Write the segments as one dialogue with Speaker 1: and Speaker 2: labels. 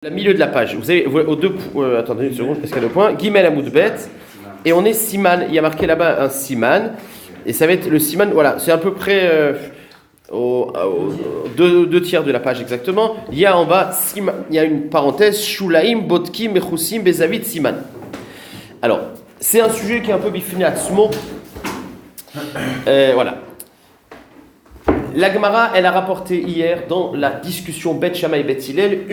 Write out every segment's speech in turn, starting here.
Speaker 1: Le milieu de la page, vous avez aux deux, attendez une seconde, parce qu'il y a deux points. Gimel Amoudbet, et on est Siman. Il y a marqué là-bas un Siman, et ça va être le Siman. Voilà, c'est à peu près aux deux tiers de la page exactement. Il y a en bas, il y a une parenthèse, Shulaim, Botkim, Mechusim, Bezavit, Siman. Alors, c'est un sujet qui est un peu bifné à Tzmo. Voilà. La Gemara, elle a rapporté hier dans la discussion Bet Shammai et Bet Hillel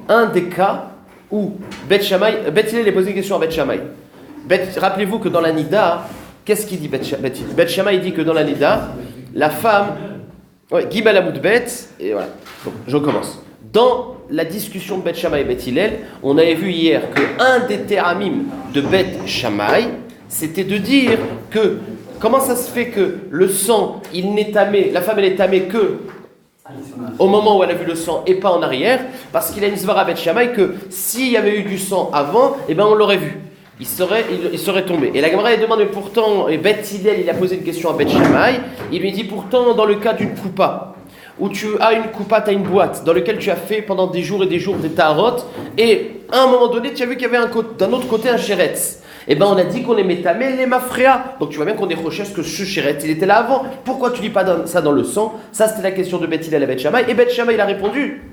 Speaker 1: un des cas où Bet Hillel a posé une question à Bet Shammai. Rappelez-vous que dans la Nida, qu'est-ce qu'il dit Bet Hillel? Bet Shammai dit que dans la Nida, la femme, Gimel Amoudbet, et voilà. Donc, je commence. Dans la discussion de Bet Shammai et Bet Hillel, on avait vu hier qu'un des théramim de Bet Shammai, c'était de dire que comment ça se fait que le sang, il n'est tamé, la femme elle est tamée que au moment où elle a vu le sang et pas en arrière, parce qu'il a une svara Bet Shammai que s'il y avait eu du sang avant, eh ben on l'aurait vu. Il serait tombé. Et la Gemara elle demande, mais pourtant, et Bet Hillel, il a posé une question à Bet Shammai, il lui dit pourtant dans le cas d'une coupa, où tu as une coupa, tu as une boîte dans laquelle tu as fait pendant des jours et des jours des tarotes, et à un moment donné, tu as vu qu'il y avait d'un autre côté un chéretz. Eh bien, on a dit qu'on est métamé, les mafréas. Donc, tu vois bien qu'on est recherche que ce chéretz, il était là avant. Pourquoi tu dis pas ça dans le sang? Ça, c'était la question de Bet Hillel à Bet Shammai. Et Bet Shammai, il a répondu.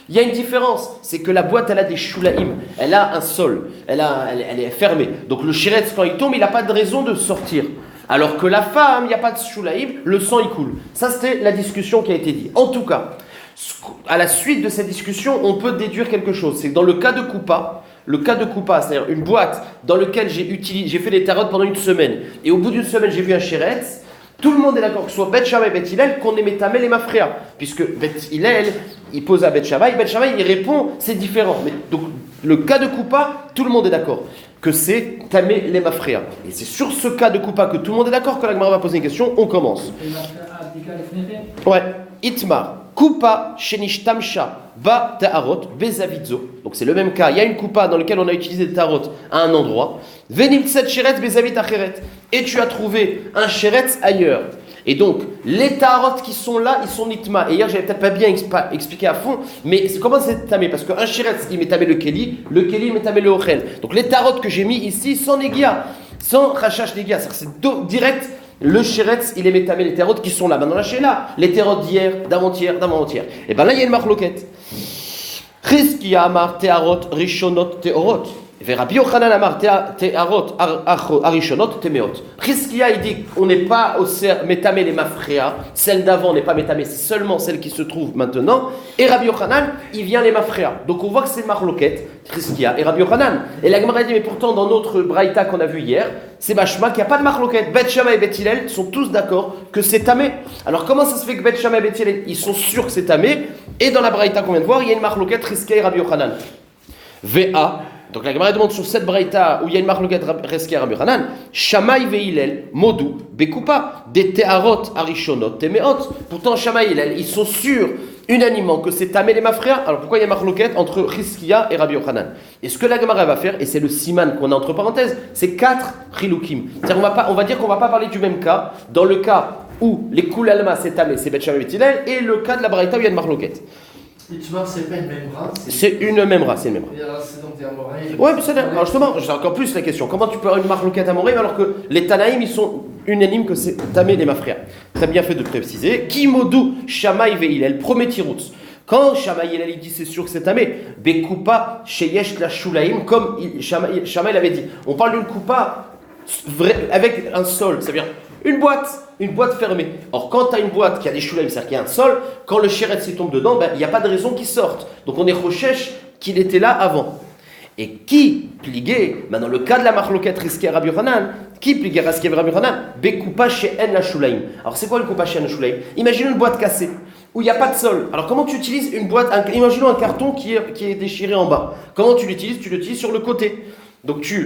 Speaker 1: Il y a une différence, c'est que la boîte, elle a des shulaim, elle a un sol, elle est fermée. Donc, le chéretz, quand il tombe, il n'a pas de raison de sortir. Alors que la femme, il n'y a pas de shulaim, le sang, il coule. Ça, c'était la discussion qui a été dite. En tout cas, à la suite de cette discussion, on peut déduire quelque chose. C'est que dans le cas de coupa, c'est-à-dire une boîte dans laquelle j'ai fait des tarotes pendant une semaine, et au bout d'une semaine, j'ai vu un chéretz, tout le monde est d'accord, que ce soit Bet Shammai et Bet Hillel, qu'on est métamel et mafréa. Puisque Bet Hillel, il pose à Bet Shammai, il répond, c'est différent. Mais donc, le cas de coupa, tout le monde est d'accord que c'est tamé les mafréa. Et c'est sur ce cas de coupa que tout le monde est d'accord que la Gemara va poser une question, on commence. Ouais, Itmar. Coupa shenishtamsha ba ta'arot bezavidzo. Donc c'est le même cas. Il y a une coupa dans laquelle on a utilisé des tarot à un endroit. Venimtset sheretz bezavit acheret. Et tu as trouvé un sheretz ailleurs. Et donc les tarot qui sont là, ils sont nitma. Et hier j'avais peut-être pas bien expliqué à fond, mais comment c'est tamé? Parce qu'un sheretz il m'est tamé le keli il m'est tamé le ochel. Donc les tarot que j'ai mis ici sans negia, sans rachash negia, c'est direct. Le chéretz, il est métamé les terrotes qui sont là. Maintenant, là, les terrotes d'hier, d'avant-hier. Et bien là, il y a une marloquette. Chizkiya amar teharot rishonot teorot. Rabbi Yochanan amar teharot arishonot temeot. Chizkiya, il dit on n'est pas au métamé les mafréas. Celle d'avant n'est pas métamé, c'est seulement celle qui se trouve maintenant. Et Rabbi Yochanan, il vient les mafréas. Donc on voit que c'est une marloquette, Chizkiya et Rabbi Yochanan. Et la Gemara dit, mais pourtant, dans notre braïta qu'on a vu hier, c'est Bashma qu'il n'y a pas de marloquette. Bet Shammai et Bet Hillel sont tous d'accord que c'est tamé. Alors comment ça se fait que Bet Shammai et Bet Hillel, ils sont sûrs que c'est tamé? Et dans la braïta qu'on vient de voir, il y a une marloquette Chizkiya et Rabbi Yochanan. VA. Donc la Gemara demande sur cette braïta où il y a une marloquette Chizkiya et Rabbi Yochanan, Shammai ve Hillel, Modou, Bekupa, des Teharot Arishonot, Temeot. Pourtant Shammai et Hillel, ils sont sûrs unanimement que c'est tamé les mafréas. Alors pourquoi il y a marloquette entre Chizkiya et Rabbi Yochanan? Et ce que la Gemara va faire, et c'est le siman qu'on a entre parenthèses, c'est 4 chilukim. C'est-à-dire on va dire qu'on va pas parler du même cas, dans le cas où les Kul Alma c'est tamé, c'est Bet Shammai et Bet Hillel, et le cas de la braïta où il y a une marloquette.
Speaker 2: Itmar, c'est pas une memra.
Speaker 1: C'est une memra, c'est une memra.
Speaker 2: Et alors, c'est donc des amoreilles.
Speaker 1: Ouais, mais c'est alors justement, j'ai encore plus la question. Comment tu peux avoir une marloquette amoreille alors que les Tanaïm, ils sont unanimes que c'est tamé les mafréas? Très bien fait de préciser. Kimodou Shammai ve Hillel, premier tiroutz. Quand Shammai et Hillel dit c'est sûr que c'est tamé, Bekupa sheyesh la shulaim, comme Shammai l'avait dit. On parle d'une coupa avec un sol, c'est-à-dire une boîte fermée. Or, quand tu as une boîte qui a des shulaim, c'est-à-dire qu'il y a un sol, quand le chéretz tombe dedans, il n'y a pas de raison qu'il sorte. Donc on est recherche qu'il était là avant. Et qui pliguait, dans le cas de la marloquette Chizkiya Rabbi Yochanan, qui pliguait Chizkiya Rabbi Yochanan, Bekupa she'en la shulaim. Alors c'est quoi une coupa she'en la shulaim? Imagine une boîte cassée, où il n'y a pas de sol. Alors comment tu utilises une boîte, imaginons un carton qui est déchiré en bas. Comment tu l'utilises? Tu l'utilises sur le côté. Donc puisqu'il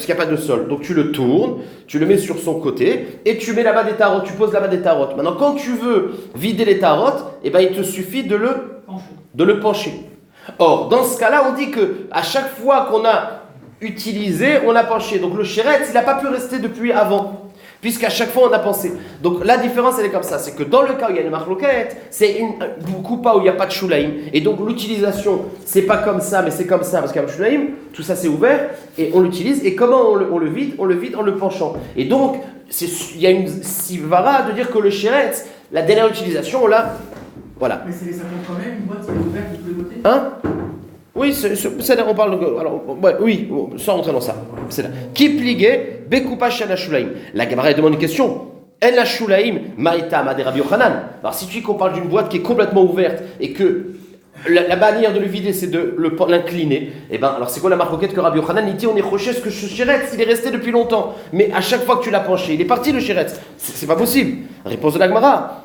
Speaker 1: n'y a pas de sol, donc tu le tournes, tu le mets sur son côté, et tu mets là-bas des tarots, tu poses là-bas des tarots. Maintenant, quand tu veux vider les tarots, il te suffit de le pencher. Or, dans ce cas-là, on dit que à chaque fois qu'on a utilisé, on a penché. Donc le chéretz, il n'a pas pu rester depuis avant. Puisqu'à chaque fois on a pensé. Donc la différence elle est comme ça, c'est que dans le cas où il y a une marloquette, c'est une coupa où il n'y a pas de shulaim. Et donc l'utilisation, c'est pas comme ça, mais c'est comme ça, parce qu'il y a un shulaim, tout ça c'est ouvert, et on l'utilise. Et comment on le vide? On le vide en le penchant. Et donc, il y a une sivara de dire que le sheretz, la dernière utilisation, on l'a. Voilà.
Speaker 3: Mais ça compte quand même une boîte qui est ouverte de tous les côtés.
Speaker 1: Hein? Oui, on parle de. Alors, ouais, oui, sans rentrer dans ça. C'est là. Qui pliguait, Bekupa Shana Shulaim. La Gemara demande une question. El la Shulaim, Maïta Amade Rabbi Yochanan. Alors, si tu dis qu'on parle d'une boîte qui est complètement ouverte et que la manière de le vider, c'est de l'incliner, et ben, alors c'est quoi la marcoquette que Rabbi Yochanan il dit on est roché ce que ce chéretz, il est resté depuis longtemps. Mais à chaque fois que tu l'as penché, il est parti le chéretz. C'est pas possible. Réponse de la Gemara.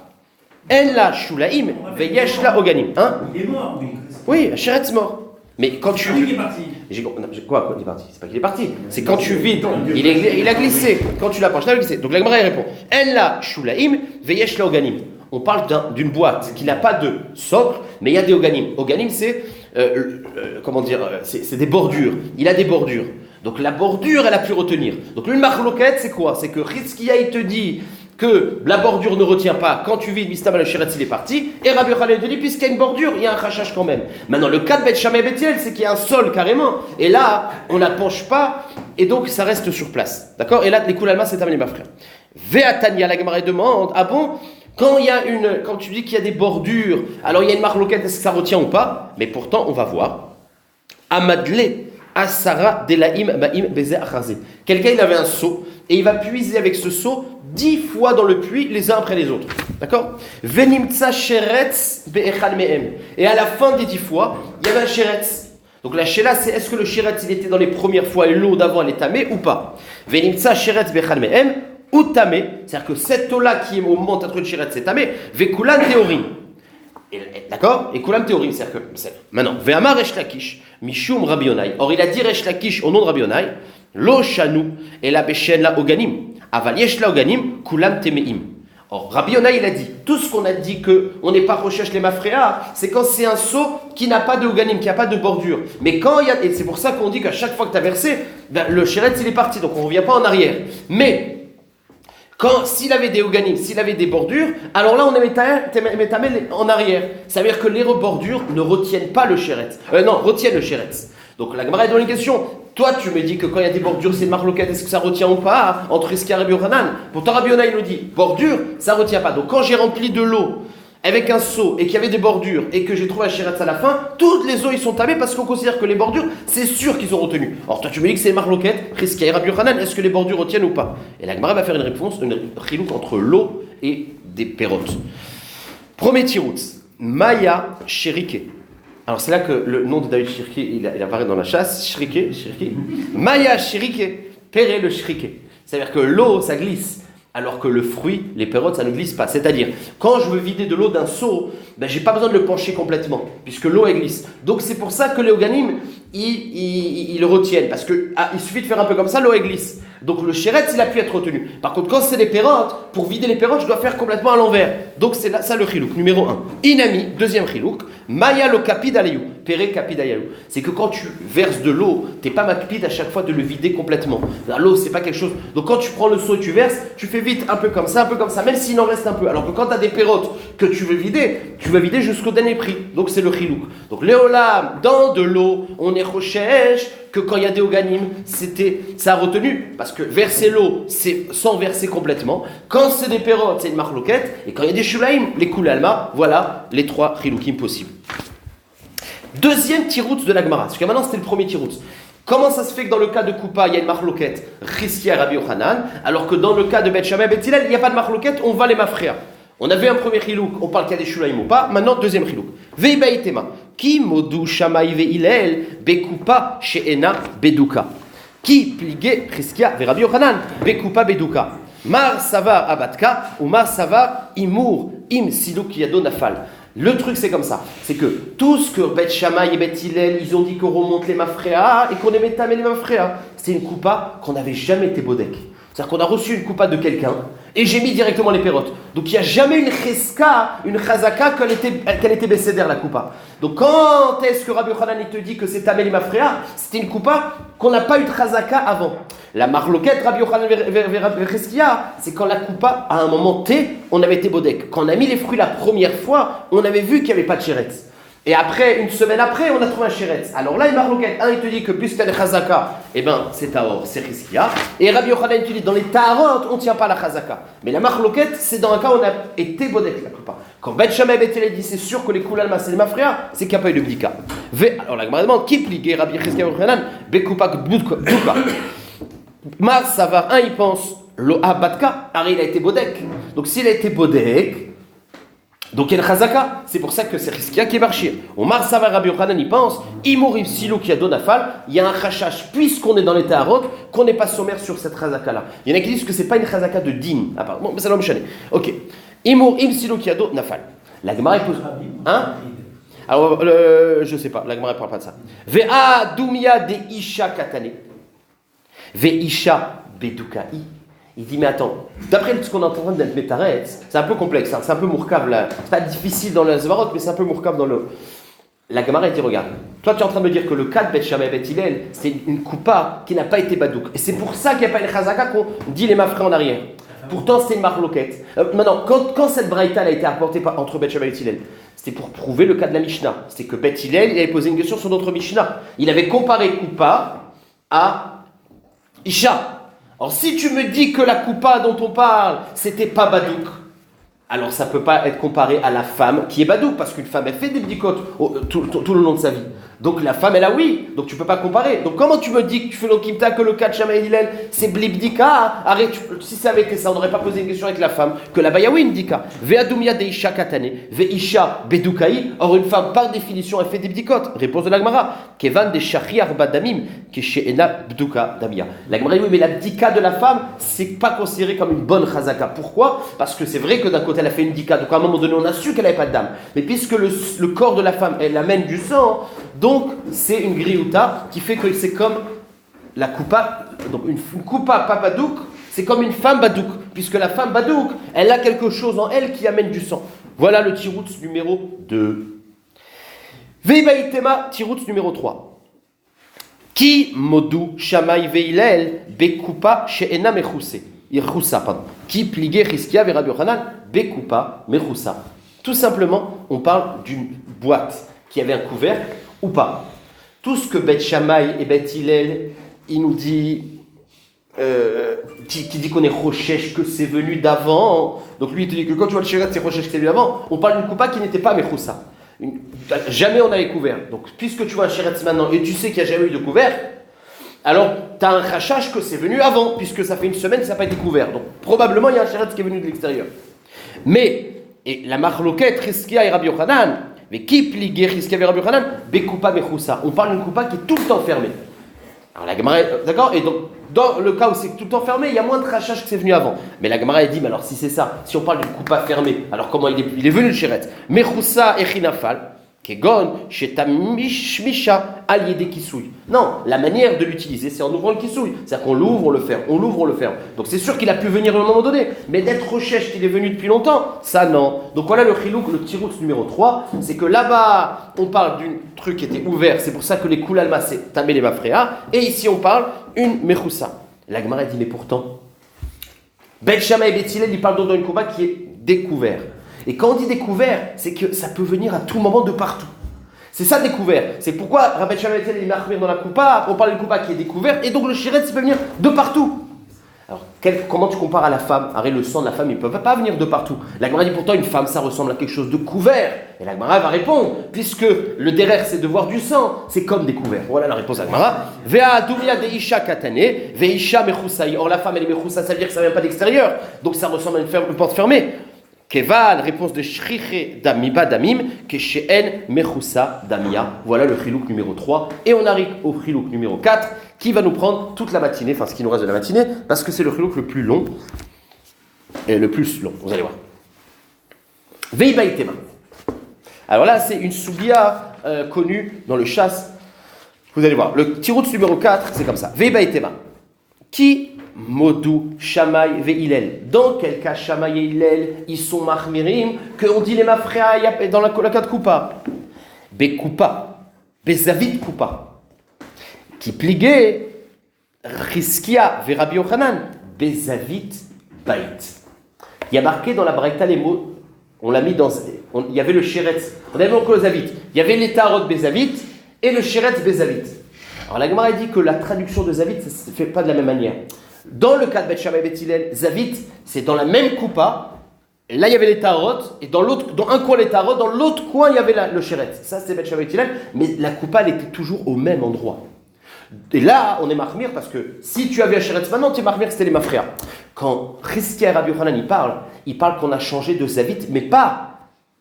Speaker 1: El la Shulaim, Veyesh la Oganim. Hein?
Speaker 3: Il est mort, oui.
Speaker 1: Oui, Sheretz mort. Mais quand tu.
Speaker 3: Il est parti.
Speaker 1: Quoi, il est parti? C'est pas qu'il est parti. C'est quand tu vides, il a glissé. Quand tu l'as penché, il a glissé. Donc la Gemara répond En la Shulaim, Veyesh la Oganim. On parle d'une boîte qui n'a pas de socle, mais il y a des Oganim. Oganim, c'est. Comment dire? C'est des bordures. Il a des bordures. Donc la bordure, elle a pu retenir. Donc une marloquette, c'est quoi? C'est que Rizkia, il te dit que la bordure ne retient pas, quand tu vides, Mistama le Sheretz, il est parti, et Rabbi Yochanan te dit, puisqu'il y a une bordure, il y a un rachage quand même. Maintenant, le cas de Bet Shammai et Bet Hillel, c'est qu'il y a un sol carrément, et là, on ne la penche pas, et donc ça reste sur place. D'accord? Et là, les Koulalma, c'est amené, ma frère. Ve'atania, la Gemara demande, ah bon? Quand tu dis qu'il y a des bordures, alors il y a une marloquette, est-ce que ça retient ou pas? Mais pourtant, on va voir. Amadle, Asara, Delaim, Maim, Beze, Achazé. Quelqu'un, il avait un seau, et il va puiser avec ce seau 10 fois dans le puits, les uns après les autres. D'accord? Venimtsa sheretz be'echad me'em. Et à la fin des 10 fois, il y avait un sheretz. Donc la shela, c'est est-ce que le sheretz, il était dans les premières fois et l'eau d'avant, elle est tamée ou pas? Venimtsa sheretz be'echad me'em, ou tamée. C'est-à-dire que cette eau-là qui est au moment où tu as trouvé le sheretz, c'est tamée. Vekulan théorim. D'accord? Et kulam théorim, c'est-à-dire que. Maintenant, ve'amar resh lakish, mishum Rabbi Yonai. Or, il a dit resh lakish au nom de Rabbi Yonai, lo shanu, et la beshen la oganim. Aval yesh la oganim, kulam temeim. Or, Rabbi Yonai, il a dit, tout ce qu'on a dit qu'on n'est pas recherche les mafréas, c'est quand c'est un seau qui n'a pas de oganim, qui n'a pas de bordure. Mais quand il y a. Et c'est pour ça qu'on dit qu'à chaque fois que tu as versé, ben, le sheretz, il est parti, donc on ne revient pas en arrière. Mais. S'il avait des oganim, s'il avait des bordures, alors là on est métamel en arrière. Ça veut dire que les bordures ne retiennent pas le sheretz. Retiennent le sheretz. Donc la Gemara est dans une question. Toi tu me dis que quand il y a des bordures c'est une marloquette, est-ce que ça retient ou pas entre Rizkia et Rabbi Yochanan? Pourtant Rabbi Yonai nous dit, bordure, ça retient pas. Donc quand j'ai rempli de l'eau avec un seau et qu'il y avait des bordures et que j'ai trouvé un sheretz à la fin, toutes les eaux ils sont tamées parce qu'on considère que les bordures, c'est sûr qu'ils sont retenues. Alors toi tu me dis que c'est une marloquette, Rizkia et Rabbi Yochanan, est-ce que les bordures retiennent ou pas? Et la Gemara va faire une réponse, une chilouk entre l'eau et des pérotes. Premier tiroutz, Maya Shirike. Alors c'est là que le nom de David Shirike, il apparaît dans la chasse, Shirike. Maya Shirike, Péré le Shirike. C'est-à-dire que l'eau ça glisse. Alors que le fruit, les pérotes, ça ne glisse pas. C'est-à-dire, quand je veux vider de l'eau d'un seau, ben, j'ai pas besoin de le pencher complètement, puisque l'eau, elle glisse. Donc c'est pour ça que les oganim, ils le retiennent, parce que il suffit de faire un peu comme ça, l'eau, elle glisse. Donc le sheretz, il a pu être retenu. Par contre, quand c'est les pérotes, pour vider les pérotes, je dois faire complètement à l'envers. Donc c'est là, ça le chilouk, numéro 1. Inami, deuxième chilouk, maya lo kapid alayou, péré kapid alayou. C'est que quand tu verses de l'eau, t'es pas makpid à chaque fois de le vider complètement. L'eau, c'est pas quelque chose. Donc quand tu prends le seau et tu verses, tu fais vite un peu comme ça, même s'il en reste un peu. Alors que quand tu as des pérotes que tu veux vider, tu vas vider jusqu'au dernier prix. Donc c'est le chilouk. Donc léolam, dans de l'eau, on est rochèche, que quand il y a des oganim, ça a retenu. Parce que verser l'eau, c'est sans verser complètement. Quand c'est des pérotes, c'est une marloquette. Et quand il y a des shulaim, les koulalma, voilà les 3 chiloukim possibles. Deuxième tiroutz de la Gemara. Parce que maintenant c'était le premier tiroutz. Comment ça se fait que dans le cas de Koupa, il y a une marloquette, Rizkia et Rabbi Yochanan, alors que dans le cas de Bet Shammai et Bet Hillel, il n'y a pas de marloquette, on va les mafréa. On avait un premier chilouk, on parle qu'il y a des shulaim ou pas, maintenant deuxième chilouk. Veibaitema, ki modu Shammai ve Hillel, Bekoupa she'ena beduka. Qui pligue Rizkia ve Rabbi Yochanan, Bekoupa beduka. Mar savar abatka, ou mar savar imur, im siluk yado nafal. Le truc c'est comme ça, c'est que tout ce que Bet Shammai et Bet Hillel, ils ont dit qu'on remonte les mafréas et qu'on émet tamé les mafréas, c'est une coupa qu'on n'avait jamais été bodek. C'est-à-dire qu'on a reçu une coupa de quelqu'un Et j'ai mis directement les pérotes. Donc il n'y a jamais une cheska, une chazaka qu'elle était bécédère la coupa. Donc quand est-ce que Rabbi Yochanan te dit que c'est Tamel et Mafrea, c'était une coupa qu'on n'a pas eu de chazaka avant. La marloquette Rabbi Yochanan Vercheskia, c'est quand la coupa, à un moment T, on avait été bodek. Quand on a mis les fruits la première fois, on avait vu qu'il n'y avait pas de chéretz. Et après, une semaine après, on a trouvé un chéretz. Alors là, il marloquette. Un, il te dit que puisque tu as les chazaka, eh ben, c'est taor, c'est riskia. Et Rabbi Yochanan te dit, dans les taharot, on ne tient pas la chazaka. Mais la marloquette, c'est dans un cas où on a été bodek la coupa. Quand Bet Shammai et Bet Hillel dit, c'est sûr que les koulalma, c'est les mafria, c'est qu'il n'y a pas eu de bdika. Alors la Gemara demande, qui pligue Rabbi Yochanan, Bekupa Bdouka. Ma Savar, un, il pense, Lo Abatka, Ari, il a été bodek. Donc s'il a été bodek, donc il y a une chazaka, c'est pour ça que c'est riskia qui est marchir. On mar savar Rabbi Yochanan, il pense, Imorim Silo qui a donafal, il y a un chachash, puisqu'on est dans les taharot, qu'on n'est pas sommaire sur cette chazaka là. Il y en a qui disent que c'est pas une chazaka de din, apparemment, mais ça va me chaner. Ok. Imorim Silo qui a donafal. La Gemara pose. Hein? Alors, je sais pas, la Gemara ne parle pas de ça. Ve'a dumia de isha katane. Ve'isha bedukai. Il dit, mais attends, d'après ce qu'on est en train d'être métaretz, c'est un peu complexe, hein, c'est un peu mourkav là. C'est pas difficile dans le Zvarot, mais c'est un peu mourkav dans le. La Gemara dit, regarde, toi tu es en train de me dire que le cas de Bet Shammai et Bet Hillel, c'est une coupa qui n'a pas été badouk. Et c'est pour ça qu'il n'y a pas une chazaka qu'on dit les mafrés en arrière. Pourtant, c'est une marloquette. Maintenant, quand cette braïta a été apportée entre Bet Shammai et Bet Hillel, c'était pour prouver le cas de la Mishnah. C'était que Bet Hillel, il avait posé une question sur notre Mishnah. Il avait comparé coupa à Isha. Alors si tu me dis que la coupa dont on parle, c'était pas badouk, alors ça peut pas être comparé à la femme qui est badouk, parce qu'une femme, elle fait des bdikot tout le long de sa vie. Donc la femme, elle a oui, donc tu peux pas comparer. Donc comment tu me dis que tu fais l'okimta, que le cas de Shammai et Hillel, c'est blibdika? Arrête, si ça avait été ça, on n'aurait pas posé une question avec la femme, que là-bas, il y a oui une dika. Ve'adumia de isha katane, ve'isha bedukai. Or une femme, par définition, elle fait des bdikot. Réponse de l'Agmara. Kevan de shachri arba damim, que she'ena bduka damia. L'Agmara dit oui, mais la bdika de la femme, c'est pas considéré comme une bonne chazaka. Pourquoi? Parce que c'est vrai que d'un côté, elle a fait une dika, donc à un moment donné, on a su qu'elle n'avait pas de dame. Mais puisque le corps de la femme, elle amène du sang, donc c'est une griouta qui fait que c'est comme la coupa, donc une coupa pas badouk, c'est comme une femme badouk, puisque la femme badouk, elle a quelque chose en elle qui amène du sang. Voilà le tirout numéro 2. Veibaïtema, tirout numéro 3. Qui modou Shammai veilel bekupa she'ena mechoussé. Irchoussa, pardon. Qui pliguait Riskia ve Rabbi Yochanan bekupa mechoussa. Tout simplement, on parle d'une boîte qui avait un couvercle ou pas. Tout ce que Bet Shammai et Bet Hillel, il nous dit, qui dit qu'on est Rochesh, que c'est venu d'avant. Donc lui, il te dit que quand tu vois le Shéret, c'est Rochesh qui est venu d'avant. On parle d'une coupa qui n'était pas Mechoussa. Jamais on avait couvert. Donc puisque tu vois un Shéret maintenant et tu sais qu'il n'y a jamais eu de couvercle, alors tu as un rachage que c'est venu avant, puisque ça fait une semaine que ça n'a pas été couvert. Donc probablement il y a un Shéret qui est venu de l'extérieur. Mais, et la marloquette, Riskia et Rabbi Yochanan, mais qui pligue Riskia et Rabbi Yochanan, Bekupa Mechoussa. On parle d'une coupa qui est tout le temps fermée. Alors la Gemara, d'accord? Et donc, dans le cas où c'est tout le temps fermé, il y a moins de rachage que c'est venu avant. Mais la Gemara, elle dit, mais alors si c'est ça, si on parle d'une coupa fermée, alors comment il est venu le Shéret? Mechoussa et Chinafal. Kegon, Shetamishmisha, Aliédé Kisouille. Non, la manière de l'utiliser, c'est en ouvrant le Kisouille. C'est-à-dire qu'on l'ouvre, on le ferme, on l'ouvre, on le ferme. Donc c'est sûr qu'il a pu venir à un moment donné, mais d'être recherche qu'il est venu depuis longtemps, ça non. Donc voilà le chilouk, le tirout numéro 3, c'est que là-bas, on parle d'un truc qui était ouvert, c'est pour ça que les koulalma, c'est tamé les mafréa, et ici on parle une mechoussa. La Gemara dit, mais pourtant, Bet Shammai et Bet Hillel, ils parlent donc d'une coupa qui est découvert. Et quand on dit découvert, c'est que ça peut venir à tout moment de partout. C'est ça découvert. C'est pourquoi Rabbi Shammai il m'a remis dans la coupa, on parle d'une coupa qui est découverte, et donc le shiret, ça peut venir de partout. Alors, comment tu compares à la femme? Arrête, le sang de la femme, il ne peut pas venir de partout. La Gemara dit pourtant, une femme, ça ressemble à quelque chose de couvert. Et la Gemara va répondre, puisque le derrière, c'est de voir du sang, c'est comme découvert. Voilà la réponse à la Gemara. Vea dumia de isha katane, veisha mechousaï. Or, la femme, elle est mechoussa, ça veut dire que ça ne vient pas d'extérieur. Donc, ça ressemble à une porte fermée. Keval, réponse de Shriche Damiba Damim, Keshen Mechoussa Damia. Voilà le chilouk numéro 3. Et on arrive au chilouk numéro 4, qui va nous prendre toute la matinée, enfin ce qui nous reste de la matinée, parce que c'est le chilouk le plus long, et le plus long, vous allez voir. Veibaïtema. Alors là, c'est une soubia connue dans le chasse. Vous allez voir, le tirout numéro 4, c'est comme ça. Veibaïtema. Qui Modou, Shamaï, Ve'ilel. Dans quel cas Shamaï et Hillel, ils sont mahmirim, qu'on dit les mafréa dans le cas de Koupa. Bekoupa, Bezavit Koupa. Qui pliguait, Riskia, Verabi Yochanan, Bezavit Bait. Il y a marqué dans la Braïta les mots, on l'a mis dans. Il y avait le Sheretz, on avait encore le Zavit. Il y avait les Tarot Bezavit et le Sheretz Bezavit. Alors la Gemara dit que la traduction de Zavit, ça ne se fait pas de la même manière. Dans le cas de Bet Shammai et Bet Hillel, Zavit, c'est dans la même coupa. Là, il y avait les Tarot, et dans un coin les Tarot, dans l'autre coin, il y avait le Sheretz. Ça, c'était Bet Shammai et Bet Hillel, mais la coupa, elle était toujours au même endroit. Et là, on est marmire parce que si tu avais un Sheretz maintenant, tu es marmire, c'était les mafréas. Quand Chizkia et Rabbi Yochanan il parle qu'on a changé de Zavit, mais pas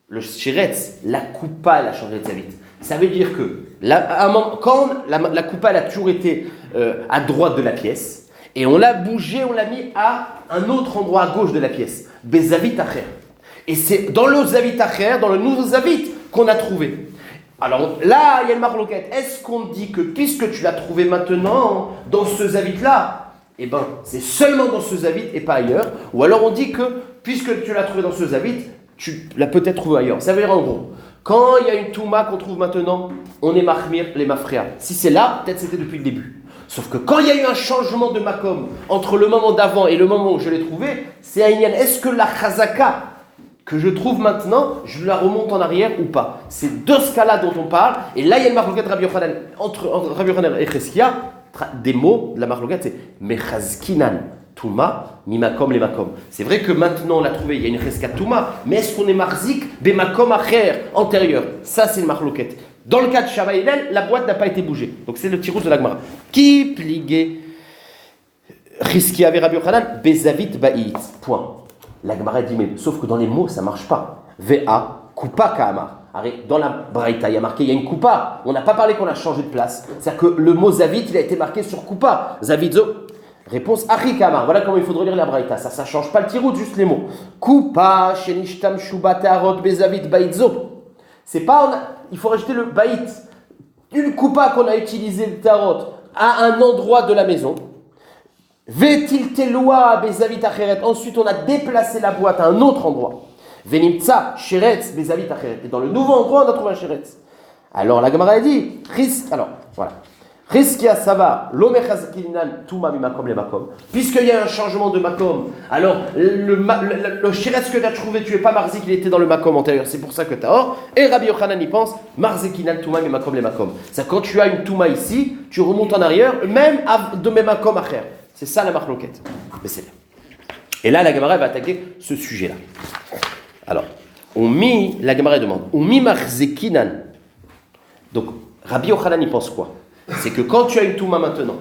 Speaker 1: le Sheretz, la coupa, elle a changé de Zavit. Ça veut dire que quand la coupa, elle a toujours été à droite de la pièce, et on l'a bougé, on l'a mis à un autre endroit à gauche de la pièce, Bezavit Acher. Et c'est dans le Zavit Acher, dans le nouveau Zavit, qu'on a trouvé. Alors là, il y a une marloquette. Est-ce qu'on dit que puisque tu l'as trouvé maintenant dans ce Zavit-là, eh ben, c'est seulement dans ce Zavit et pas ailleurs? Ou alors on dit que puisque tu l'as trouvé dans ce Zavit, tu l'as peut-être trouvé ailleurs. Ça veut dire en gros, quand il y a une Touma qu'on trouve maintenant, on est mahmir les mafréas. Si c'est là, peut-être c'était depuis le début. Sauf que quand il y a eu un changement de makom entre le moment d'avant et le moment où je l'ai trouvé, c'est un inyan. Est-ce que la chazaka que je trouve maintenant, je la remonte en arrière ou pas? C'est de ce cas-là dont on parle. Et là, il y a une marloquette Rabbi Yochanan entre Rabbi Yochanan et Cheskia. Des mots de la marloquette, c'est Mechazkinan Touma, Mimakom les Makom. C'est vrai que maintenant on l'a trouvé, il y a une Cheskia Touma, mais est-ce qu'on est marzik Bemakom Acher, antérieur? Ça, c'est une marloquette. Dans le cas de Shammai et Hillel, la boîte n'a pas été bougée. Donc c'est le tirous de la Gemara. Qui pliguait Cheskia avec Rabbi Yochanan, Bezavit Ba'it. Point. La Gemara dit, mais sauf que dans les mots, ça ne marche pas. Ve'a, Kupa Ka'amar. Dans la Braïta, il y a marqué, il y a une Kupa. On n'a pas parlé qu'on a changé de place. C'est-à-dire que le mot Zavit, il a été marqué sur Kupa. Zavidzo. Réponse Achi Ka'amar. Voilà comment il faudrait lire la Braïta. Ça ne change pas le tirout, juste les mots. Kupa, Shenishtam Shuba Te'arot Bezavit Baitzo. C'est pas, il faut rajouter le Baït. Une Kupa qu'on a utilisé le Tarot à un endroit de la maison. Vetil teloua bezavit acheret. Ensuite, on a déplacé la boîte à un autre endroit. Venimtsa sheretz bezavit acheret. Et dans le nouveau endroit, on a trouvé un sheretz. Alors la Gemara a dit, voilà. Riskia sava lomechazkinan tuma mimakom le makom. Puisqu'il y a un changement de makom, alors le sheretz que tu as trouvé, tu es pas marzik, il était dans le makom antérieur. C'est pour ça que tu as or. Et Rabbi Yochanan y pense, marzekinan tuma mimakom le makom. C'est quand tu as une tuma ici, tu remontes en arrière, même de memakom acher. C'est ça la marloquette. Mais c'est bien. Et là, la Gemara va attaquer ce sujet-là. Alors, la Gemara demande, marzekinan. Donc, Rabbi Yochanan y pense quoi? C'est que quand tu as une Touma maintenant,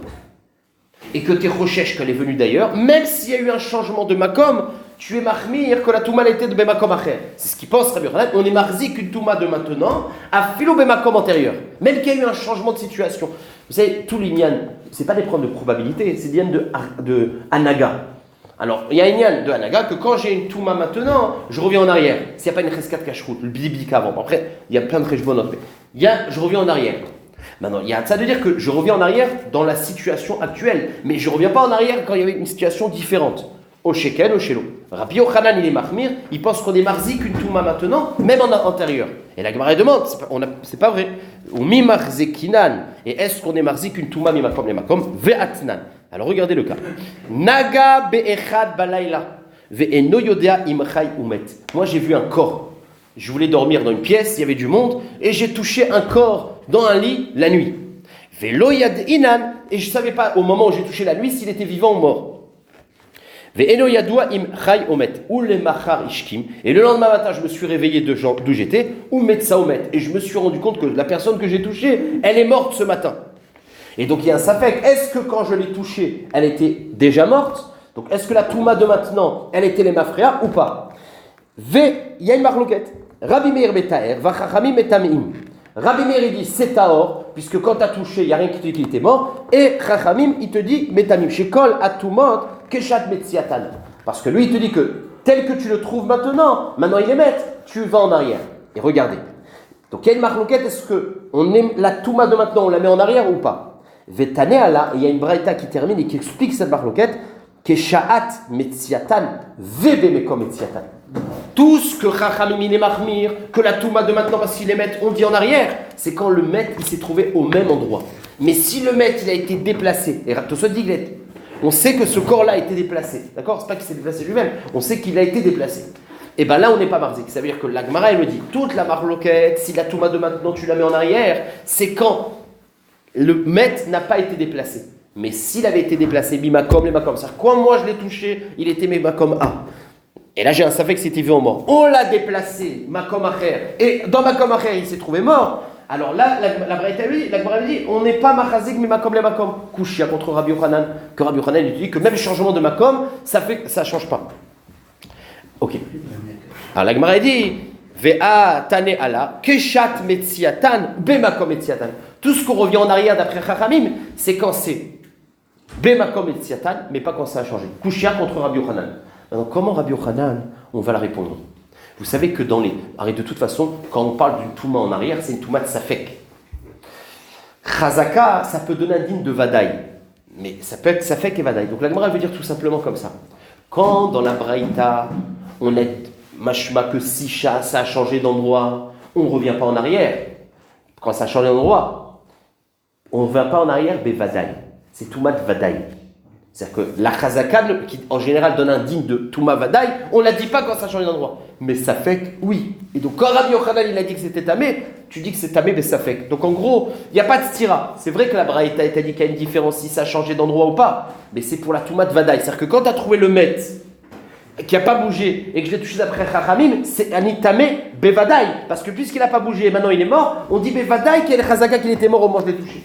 Speaker 1: et que tes recherches qu'elle est venue d'ailleurs, même s'il y a eu un changement de makom, tu es mahmir que la Touma était de Bemakom Acher. C'est ce qu'il pense Rabbi Yochanan. On est marzik une Touma de maintenant à filo Bemakom antérieur. Même qu'il y a eu un changement de situation. Vous savez, tout l'ignan, ce n'est pas des problèmes de probabilité, c'est l'ignan de Anaga. Alors, il y a un ignan de Anaga que quand j'ai une Touma maintenant, je reviens en arrière. S'il n'y a pas une Cheskat Kashrut, le Bibika avant. Après, il y a plein de Rejbonot. Je reviens en arrière. Maintenant, ça veut dire que je reviens en arrière dans la situation actuelle, mais je ne reviens pas en arrière quand il y avait une situation différente. Au shekel, au shelo. Rabbi Yochanan, il est mahmir, il pense qu'on est marzik une touma maintenant, même en antérieur. Et la Gemara demande, c'est pas vrai. Ou mi marzekinan, et est-ce qu'on est marzik une touma mi makom le makom ve'atnan. Alors regardez le cas. Naga be'echad balayla ve'eno yodea imchay umet. Moi j'ai vu un corps. Je voulais dormir dans une pièce, il y avait du monde, et j'ai touché un corps dans un lit la nuit. Ve'lo yad'inan, et je ne savais pas au moment où j'ai touché la nuit s'il était vivant ou mort. Et le lendemain matin, je me suis réveillé d'où j'étais, ou metsaomet, et je me suis rendu compte que la personne que j'ai touchée, elle est morte ce matin. Et donc il y a un safek, est-ce que quand je l'ai touchée, elle était déjà morte? Donc est-ce que la touma de maintenant, elle était les mafréas ou pas? Il y a une marloquette. Rabbi Meir betaer, vachachamim etamim. Rabbi Meir il dit c'est taor, puisque quand tu as touché, il n'y a rien qui te dit qu'il était mort, et chachamim il te dit metamim. Shekol atumot keshat metsiatan. Parce que lui il te dit que tel que tu le trouves maintenant il est maître, tu vas en arrière. Et regardez. Donc il y a une marloquette, est-ce que la touma de maintenant, on la met en arrière ou pas? Vetane ala, il y a une braïta qui termine et qui explique cette marloquette. Keshaat Metziatan, Vebemekom Metziatan. Tout ce que Chachamim est marmir, que la Touma de maintenant, parce qu'il les met, on dit en arrière, c'est quand le maître il s'est trouvé au même endroit. Mais si le maître il a été déplacé, et Tosot dit on sait que ce corps-là a été déplacé, d'accord? C'est pas qu'il s'est déplacé lui-même, on sait qu'il a été déplacé. Et bien là on n'est pas marzik, ça veut dire que la Gemara elle me dit, toute la marloquette, si la Touma de maintenant tu la mets en arrière, c'est quand le maître n'a pas été déplacé. Mais s'il avait été déplacé, bimakom, les makom, c'est-à-dire quand moi je l'ai touché, il était mes makom A. Et là j'ai un safek c'était vu en mort. On l'a déplacé, makom acher, et dans makom acher il s'est trouvé mort. Alors là, la Braïta lui, la Gemara dit, on n'est pas machazik mais makom les makom. Kushia contre Rabbi Yochanan, que Rabbi Yochanan il dit que même le changement de makom, ça change pas. Ok. Alors la Gemara dit, ve'a tane ala, keshat metziatan, bemakom metziatan. Tout ce qu'on revient en arrière d'après Chachamim, c'est quand c'est bemakom metziatan, mais pas quand ça a changé. Kushia contre Rabbi Yochanan. Alors comment Rabbi Yochanan, on va la répondre? Vous savez que dans les... Arrête, de toute façon, quand on parle d'une touma en arrière, c'est une touma de safek. Chazaka, ça peut donner un digne de vadaï. Mais ça peut être safek et vadaï. Donc la Gemara veut dire tout simplement comme ça. Quand dans la Braïta, on est mashma que si ça a changé d'endroit, on ne revient pas en arrière. Quand ça a changé d'endroit, on ne revient pas en arrière, mais vadaï. C'est touma de vadaï. C'est-à-dire que la chazaka, qui en général donne un digne de Touma Vadaï, on ne la dit pas quand ça change d'endroit. Mais ça fait que oui. Et donc quand Rabbi Yochanan il a dit que c'était tamé, tu dis que c'est tamé, mais ça fait que. Donc en gros, il n'y a pas de stira. C'est vrai que la Braïta t'a dit qu'il y a une différence si ça a changé d'endroit ou pas. Mais c'est pour la Touma de Vadaï. C'est-à-dire que quand tu as trouvé le met qui n'a pas bougé et que je l'ai touché d'après Chachamim, c'est un itamé bevadaï. Parce que puisqu'il n'a pas bougé et maintenant il est mort, on dit bevadaï qu'il y a le chazaka qu'il était mort au moment où je l'ai touché.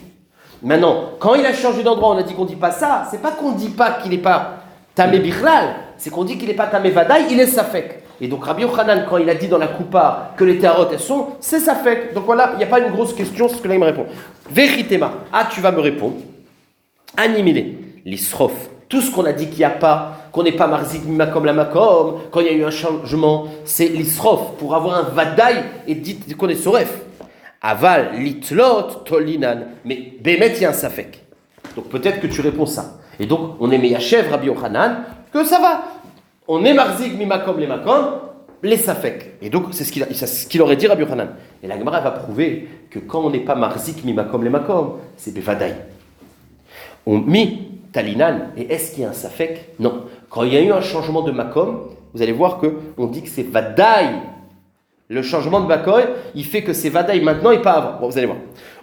Speaker 1: Maintenant, quand il a changé d'endroit, on a dit qu'on ne dit pas ça. C'est pas qu'on ne dit pas qu'il n'est pas tamé bichlal, c'est qu'on dit qu'il n'est pas tamé vadaï, il est safek. Et donc Rabbi Yochanan, quand il a dit dans la coupa que les théarot elles sont, c'est safek. Donc voilà, il n'y a pas une grosse question, c'est ce que là il me répond. Veritema, tu vas me répondre. Animile, l'isrof, tout ce qu'on a dit qu'il n'y a pas, qu'on n'est pas marzik makom la makom, quand il y a eu un changement, c'est l'isrof, pour avoir un vadaï et dites qu'on est soref. Aval, litlot, tolinan. Mais bémet, il y a un safek. Donc peut-être que tu réponds ça. Et donc, on est meyachev, Rabbi Yochanan, que ça va. On est marzik, mimakom, les makom, les safek. Et donc, c'est ce qu'il aurait dit Rabbi Yochanan. Et la Gemara va prouver que quand on n'est pas marzik, mimakom, les makom, c'est bevadaï. On mit talinan. Et est-ce qu'il y a un safek? Non. Quand il y a eu un changement de makom, vous allez voir qu'on dit que c'est vadaï. Le changement de Bakoy, il fait que c'est Vadaï maintenant et pas avant. Bon, vous allez voir.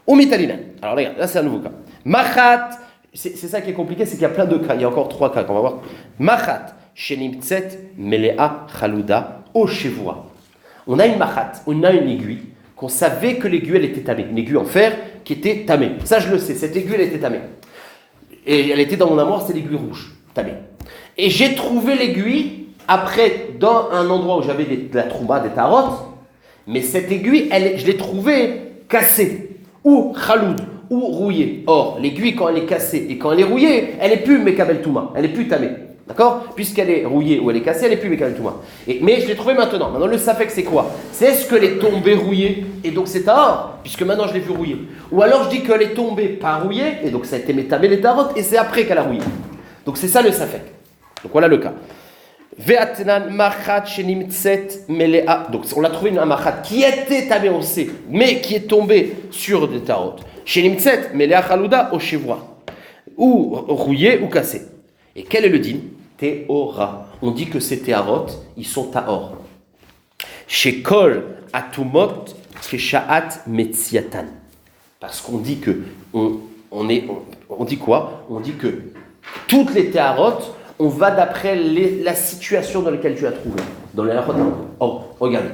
Speaker 1: Omitalina. Alors regarde, là c'est un nouveau cas. Machat, c'est ça qui est compliqué, c'est qu'il y a plein de cas. Il y a encore 3 cas qu'on va voir. Machat, Shenimtset, Melea, Chaluda, Oshevua. On a une machat, on a une aiguille, qu'on savait que l'aiguille elle était tamée. Une aiguille en fer qui était tamée. Ça je le sais, cette aiguille elle était tamée. Et elle était dans mon armoire, c'est l'aiguille rouge, tamée. Et j'ai trouvé l'aiguille après dans un endroit où j'avais de la trouma, des tarotes. Mais cette aiguille, je l'ai trouvée cassée, ou chaloud, ou rouillée. Or, l'aiguille, quand elle est cassée et quand elle est rouillée, elle n'est plus Mekabel Touma, elle n'est plus tamée. D'accord? Puisqu'elle est rouillée ou elle est cassée, elle n'est plus Mekabel Touma. Mais je l'ai trouvée maintenant. Maintenant, le safek, c'est quoi? C'est est-ce qu'elle est tombée rouillée et donc c'est tahor, puisque maintenant je l'ai vue rouillée. Ou alors je dis qu'elle est tombée pas rouillée et donc ça a été métamé les tarotes et c'est après qu'elle a rouillé. Donc c'est ça le safek. Donc voilà le cas. Ve'atnan machat shenimtset melea. Donc on l'a trouvé une machat qui était tamé, on sait, mais qui est tombée sur des tarot. Shenimtset melea chaluda au chevois, ou rouillé ou cassé. Et quel est le din? Théora. On dit que ces théarot, ils sont taor. Chez kol atumot keshaat metziatan. Parce qu'on dit que on dit quoi? On dit que toutes les théarot, on va d'après la situation dans laquelle tu as trouvé. Dans les oh, regardez.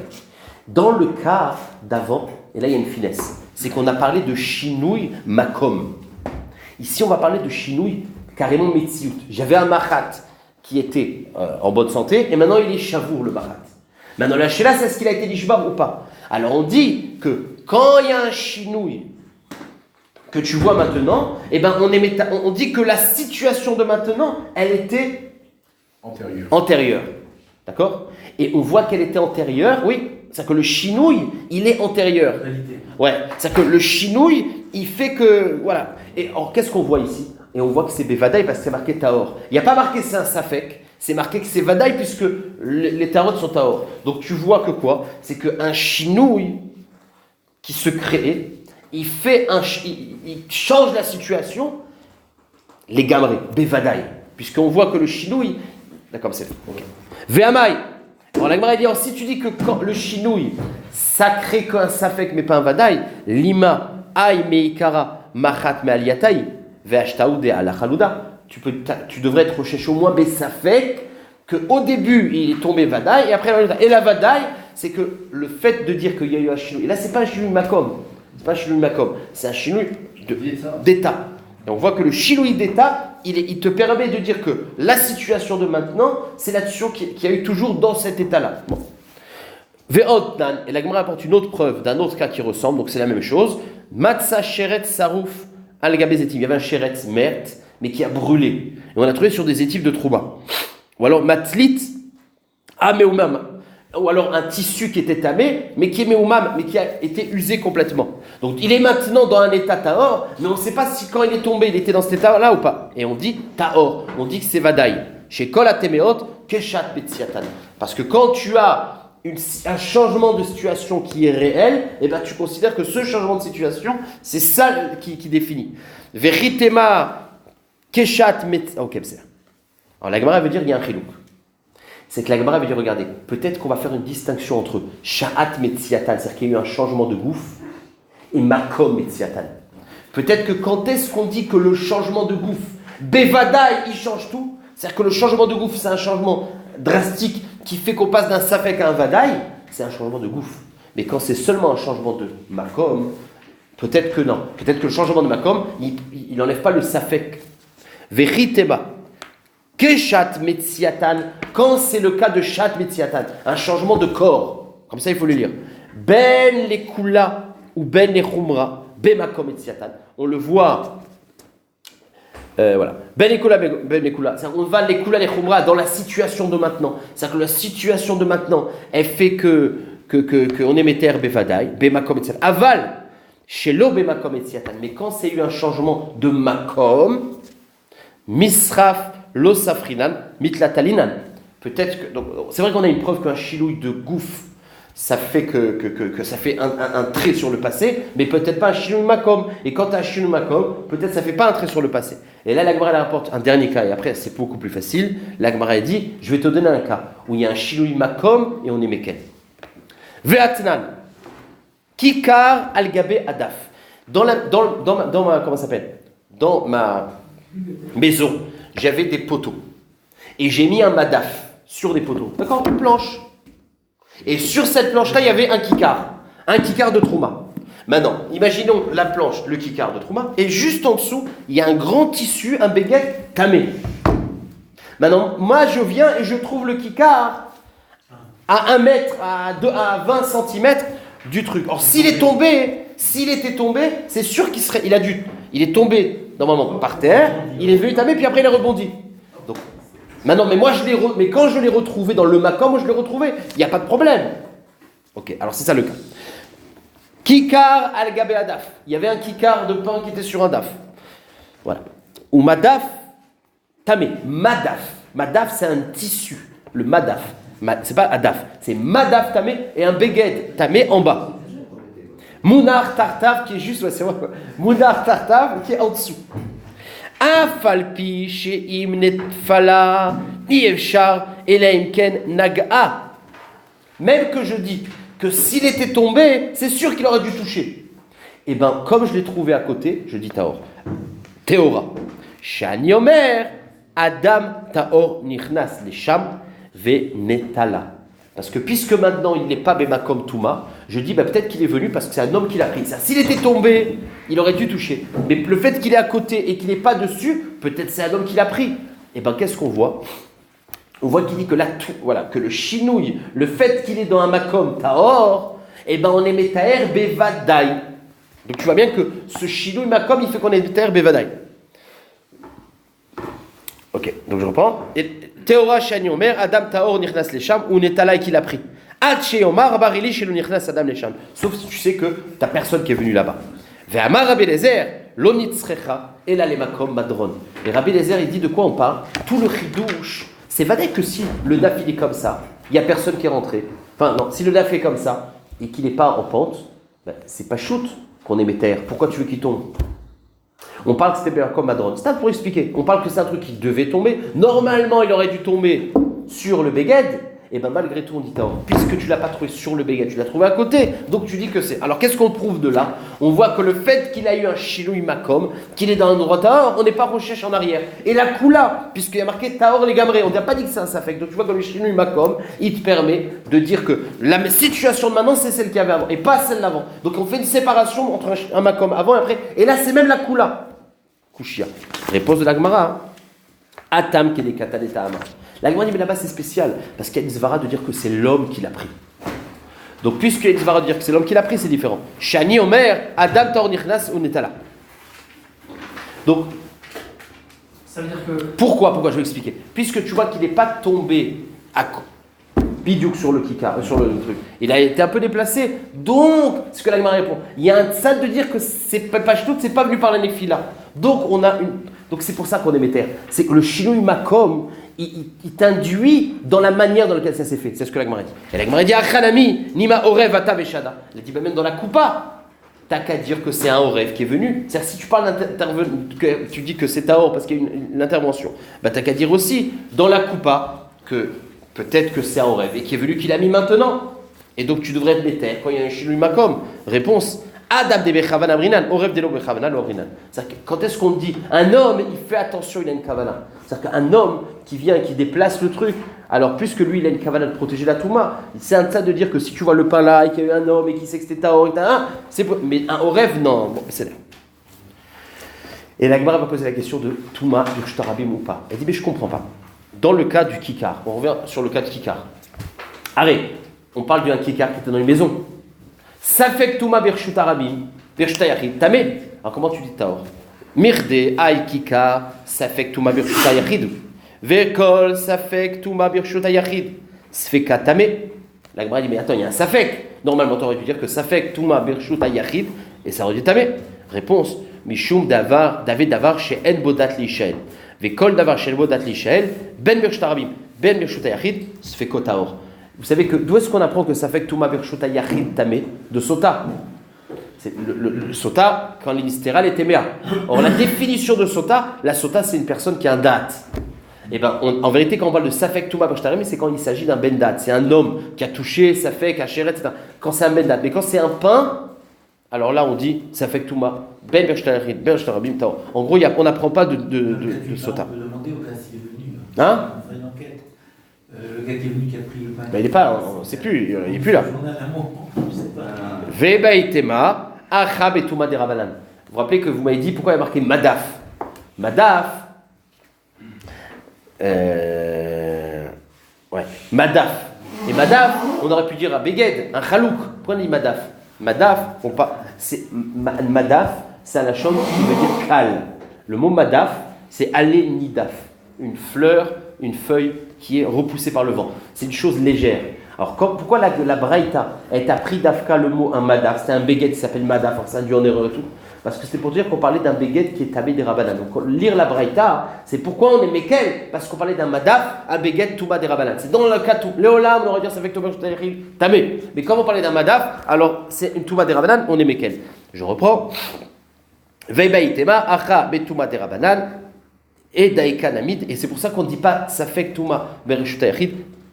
Speaker 1: Dans le cas d'avant, et là il y a une finesse, c'est qu'on a parlé de chinouille makom. Ici on va parler de chinouille carrément metsiout. J'avais un machat qui était en bonne santé, et maintenant il est chavour le machat. Maintenant la chéla, c'est est-ce qu'il a été lishbar ou pas? Alors on dit que quand il y a un chinouille que tu vois maintenant, eh ben on dit que la situation de maintenant, elle était antérieure. D'accord? Et on voit qu'elle était antérieure, oui. C'est-à-dire que le chinouille, il est antérieur. Ouais. C'est-à-dire que le chinouille, il fait que, voilà. Et alors, qu'est-ce qu'on voit ici? Et on voit que c'est Bevadaï parce que c'est marqué Tahor. Il n'y a pas marqué c'est un Safek, c'est marqué que c'est Vadaï puisque les Tahor sont Tahor. Donc tu vois que quoi? C'est qu'un chinouille qui se crée, il change la situation, les gamrés, Bevadaï. Puisqu'on voit que le chinouille. D'accord, c'est okay. Ve'amai. Alors la Gemara dit si tu dis que quand le chinouille, ça crée qu'un Safek mais pas un Vadaï, Lima, Aï, Meikara, Machat, Me'aliataï, Ve'ashtaoudé, Alachalouda. Tu devrais être recherché au moins Bessafek, qu'au début il est tombé Vadaï, et après et la Vadaï, c'est que le fait de dire qu'il y a eu un chinouille, et là c'est pas un chinouille Makom, c'est un chinouille d'état. Et on voit que le chinouille d'état, il te permet de dire que la situation de maintenant, c'est la situation qu'il y a eu toujours dans cet état-là. Bon. Ve'otnan, et la Gemara apporte une autre preuve d'un autre cas qui ressemble, donc c'est la même chose. Matza sheret sarouf al-gabezetim. Il y avait un sheret mert, mais qui a brûlé. Et on a trouvé sur des étifs de trouba. Ou alors matlit ameumam. Ou alors un tissu qui était tamé, mais qui est meumam, mais qui a été usé complètement. Donc il est maintenant dans un état tahor, mais on ne sait pas si quand il est tombé, il était dans cet état-là ou pas. Et on dit tahor, on dit que c'est vadaï. Chez kol atemeot, keshat betsiatan. Parce que quand tu as un changement de situation qui est réel, eh ben, tu considères que ce changement de situation, c'est ça qui définit. Veritema keshat met. Ok, c'est. Alors la Gemara veut dire qu'il y a un chilouk. C'est que la Gemara veut dire regardez, peut-être qu'on va faire une distinction entre sha'at metziatan, c'est-à-dire qu'il y a eu un changement de gouffre, et makom metziatan. Peut-être que quand est-ce qu'on dit que le changement de gouffre, bevadaï, il change tout, c'est-à-dire que le changement de gouffre, c'est un changement drastique qui fait qu'on passe d'un safek à un vadaï, c'est un changement de gouffre. Mais quand c'est seulement un changement de makom, peut-être que non. Peut-être que le changement de makom, il n'enlève pas le safek. Veriteba. Keshat metziatan, quand c'est le cas de shat metziatan, un changement de corps, comme ça il faut le lire. Ben les kula ou ben les khumra, ben makom metziatan. On le voit. Voilà. Ben les kula. On va les kula les khumra dans la situation de maintenant. C'est-à-dire que la situation de maintenant, elle fait que on est meter bevadaï, ben makom metziatan. Aval, chez l'eau ben makom metziatan. Mais quand c'est eu un changement de makom, misraf l'osafrinan, mitlatalinan. Peut-être que. Donc, c'est vrai qu'on a une preuve qu'un chilouille de gouffre, ça fait que ça fait un trait sur le passé, mais peut-être pas un chilouille makom. Et quand tu as un chilouille makom, peut-être ça fait pas un trait sur le passé. Et là, la Gemara rapporte un dernier cas, et après, c'est beaucoup plus facile. La Gemara dit je vais te donner un cas où il y a un chilouille makom et on est meken. Ve'atnan, kikar al-gabe adaf. Dans ma. Comment ça s'appelle? Dans ma maison. J'avais des poteaux. Et j'ai mis un madaf sur des poteaux. D'accord? Une planche. Et sur cette planche-là, il y avait un kikar. Un kikar de trouma. Maintenant, imaginons la planche, le kikar de trouma. Et juste en dessous, il y a un grand tissu, un béguet tamé. Maintenant, moi, je viens et je trouve le kikar à 1 mètre, à 20 cm du truc. Or, s'il était tombé, c'est sûr il est tombé normalement par terre, il est venu tamer, puis après il a rebondi. Donc, maintenant, mais quand je l'ai retrouvé dans le makom, moi je l'ai retrouvé, il n'y a pas de problème. Ok, alors c'est ça le cas. Kikar al-gabe adaf. Il y avait un kikar de pain qui était sur un daf. Voilà. Ou madaf tamé. Madaf, c'est un tissu. Le madaf. C'est pas adaf, c'est madaf tamé et un béguet tamé en bas. Mounar tartav qui est juste, ouais, c'est vrai. Mounar tartav qui est en dessous. Afalpi she'im netfala nievchar elaimken naga. Même que je dis que s'il était tombé, c'est sûr qu'il aurait dû toucher. Et bien, comme je l'ai trouvé à côté, je dis taor. Théora. Shani omer Adam taor nichnas lesham ve netala. Parce que puisque maintenant il n'est pas Bemakom Touma, je dis peut-être qu'il est venu parce que c'est un homme qui l'a pris. Ça, s'il était tombé, il aurait dû toucher. Mais le fait qu'il est à côté et qu'il n'est pas dessus, peut-être c'est un homme qui l'a pris. Et bien qu'est-ce qu'on voit? On voit qu'il dit que que le chinouille, le fait qu'il est dans un Makom Taor, et ben on est Metaer Bevadaï. Donc tu vois bien que ce chinouille Makom, il fait qu'on est Metaer Bevadaï. Ok, donc je reprends. Théora Shani Omer, Adam Taor Nichnas Lesham, ou Netala qu'il a pris. Haché Omar Barili chez le Nichnas Adam Lesham. Sauf si tu sais que t'as personne qui est venu là-bas. Ve'amar Abelezer, l'onitzrecha et la lemakom madron. Et Rabbi Eliezer, il dit de quoi on parle? Tout le chidouche, c'est vrai que si le daf il est comme ça, il n'y a personne qui est rentré. Enfin non, si le daf est comme ça et qu'il n'est pas en pente, ben, c'est pas shoot qu'on est méter. Pourquoi tu veux qu'il tombe? On parle que c'était comme madron. C'est un pour expliquer. On parle que c'est un truc qui devait tomber. Normalement, il aurait dû tomber sur le beged. Et bien malgré tout, on dit puisque tu ne l'as pas trouvé sur le beged, tu l'as trouvé à côté. Donc tu dis que c'est. Alors qu'est-ce qu'on prouve de là? On voit que le fait qu'il a eu un shiloui makom, qu'il est dans un endroit tahor, on n'est pas recherche en arrière. Et la koula, puisqu'il y a marqué tahor les gamrés, on n'a pas dit que c'est un safek. Donc tu vois que le shiloui makom, il te permet de dire que la situation de maintenant, c'est celle qu'il y avait avant et pas celle d'avant. Donc on fait une séparation entre un makom avant et après. Et là, c'est même la koula. Kushia. Réponse de la Gemara. Atam qui est des kataneta ama. La Gemara dit mais là-bas c'est spécial parce qu'il y a une zvara de dire que c'est l'homme qui l'a pris. Donc puisqu'il y a une zvara de dire que c'est l'homme qui l'a pris, c'est différent. Shani Omer Adam Tor Nichnas Unetala. Donc
Speaker 3: ça veut dire que
Speaker 1: pourquoi je vais expliquer. Puisque tu vois qu'il n'est pas tombé à bidiouk sur le kika, sur le truc. Il a été un peu déplacé. Donc, ce que la Gemara répond, il y a un tzad de dire que c'est pas ch'tout, c'est pas venu par la nefila. Donc on a une. Donc c'est pour ça qu'on est méter. C'est que le shinui makom, il t'induit dans la manière dans laquelle ça s'est fait. C'est ce que la Gemara dit. Et la Gemara dit Achanami, Nima Orev Ata Veshada. Elle dit même dans la Koupa, t'as qu'à dire que c'est un Orev qui est venu. C'est-à-dire si tu parles que tu dis que c'est Taor parce qu'il y a une intervention, bah t'as qu'à dire aussi dans la Koupa que peut-être que c'est un Orev et qui est venu qu'il a mis maintenant. Et donc tu devrais être méter quand il y a un shinui makom. Réponse. Adam de Bechavan Abrinan, Orev de Bechavan Abrinan. C'est-à-dire que quand est-ce qu'on dit un homme, il fait attention, il a une kavana. C'est-à-dire qu'un homme qui vient, qui déplace le truc, alors puisque lui, il a une kavana de protéger la Touma, c'est un tas de dire que si tu vois le pain là, et qu'il y a eu un homme et qui sait que c'était Taor, mais un Orev, non. Bon, c'est là. Et la Gemara va poser la question de Touma, Birshtarabim ou pas. Elle dit, mais je comprends pas. Dans le cas du Kikar, on revient sur le cas de Kikar. Arrête, on parle d'un Kikar qui était dans une maison. Safek Touma Birshut Arabim, Birshut Yachid, Tamé. Alors comment tu dis Taor? Mirde, Aïkika, Safek Touma Birshut Yachid. Vekol, Safek Touma Birshut Yachid. Sfeka Tamé. La Gemara dit mais attends, il y a un Safek. Normalement, tu aurais pu dire que Safek Touma Birshut Yachid et ça aurait dit Tamé. Réponse Mishum Davar, David Davar chez En Bodat Lishael. Vekol Davar chez En Bodat Lishael, Ben Birshut Arabim, Ben Birshut Yachid, Sfeko Taor. Vous savez que d'où est-ce qu'on apprend que ça fait que Touma Birshut Yachid Tamé? De Sota. C'est le Sota, quand l'initéral est Téméa. Or, la définition de Sota, la Sota, c'est une personne qui a un date. Et ben, en vérité, quand on parle de Safek Touma Birshut Arabim, c'est quand il s'agit d'un bendat. C'est un homme qui a touché Safek, Hacheret, etc. Quand c'est un bendat. Mais quand c'est un pain, alors là, on dit Safek Touma, Ben Birshut Yachid, Ben Birshut Arabim, Taor. En gros, on n'apprend pas de Sota.
Speaker 4: On peut demander au gars s'il est venu.
Speaker 1: Hein?
Speaker 4: On fait une enquête. Le gars qui est venu, qui a pris le pain.
Speaker 1: Ben, il n'est pas, on ne sait plus, il n'est plus là.
Speaker 4: Je sais pas.
Speaker 1: Vebaitema, Achab et Touma de Rabanan. Vous vous rappelez que vous m'avez dit pourquoi il y a marqué Madaf? Madaf, Madaf. Et Madaf, on aurait pu dire à Beged, un Chalouk. Pourquoi on dit Madaf? Madaf, Madaf, c'est la chambre qui veut dire cal. Le mot Madaf, c'est Alé Nidaf, une fleur, une feuille qui est repoussée par le vent. C'est une chose légère. Alors pourquoi la Braïta, elle t'a pris d'Afka le mot un Madaf? C'est un Beged qui s'appelle Madaf, alors ça a dû en erreur et tout. Parce que c'était pour dire qu'on parlait d'un Beged qui est tabé des Rabbanan. Donc lire la Braïta, c'est pourquoi on est Mekel? Parce qu'on parlait d'un Madaf, un Beged Touma des Rabbanan. C'est dans le cas tout. Léolam, on aurait dit ça fait Touma Tamé. Mais quand on parlait d'un Madaf, alors c'est une Touma des Rabbanan, on est Mekel. Je reprends. Veibaïtema, Acha, Betouma des Rabbanan, et Daïkanamid. Et c'est pour ça qu'on ne dit pas ça fait Touma, Bereshuta Yachid,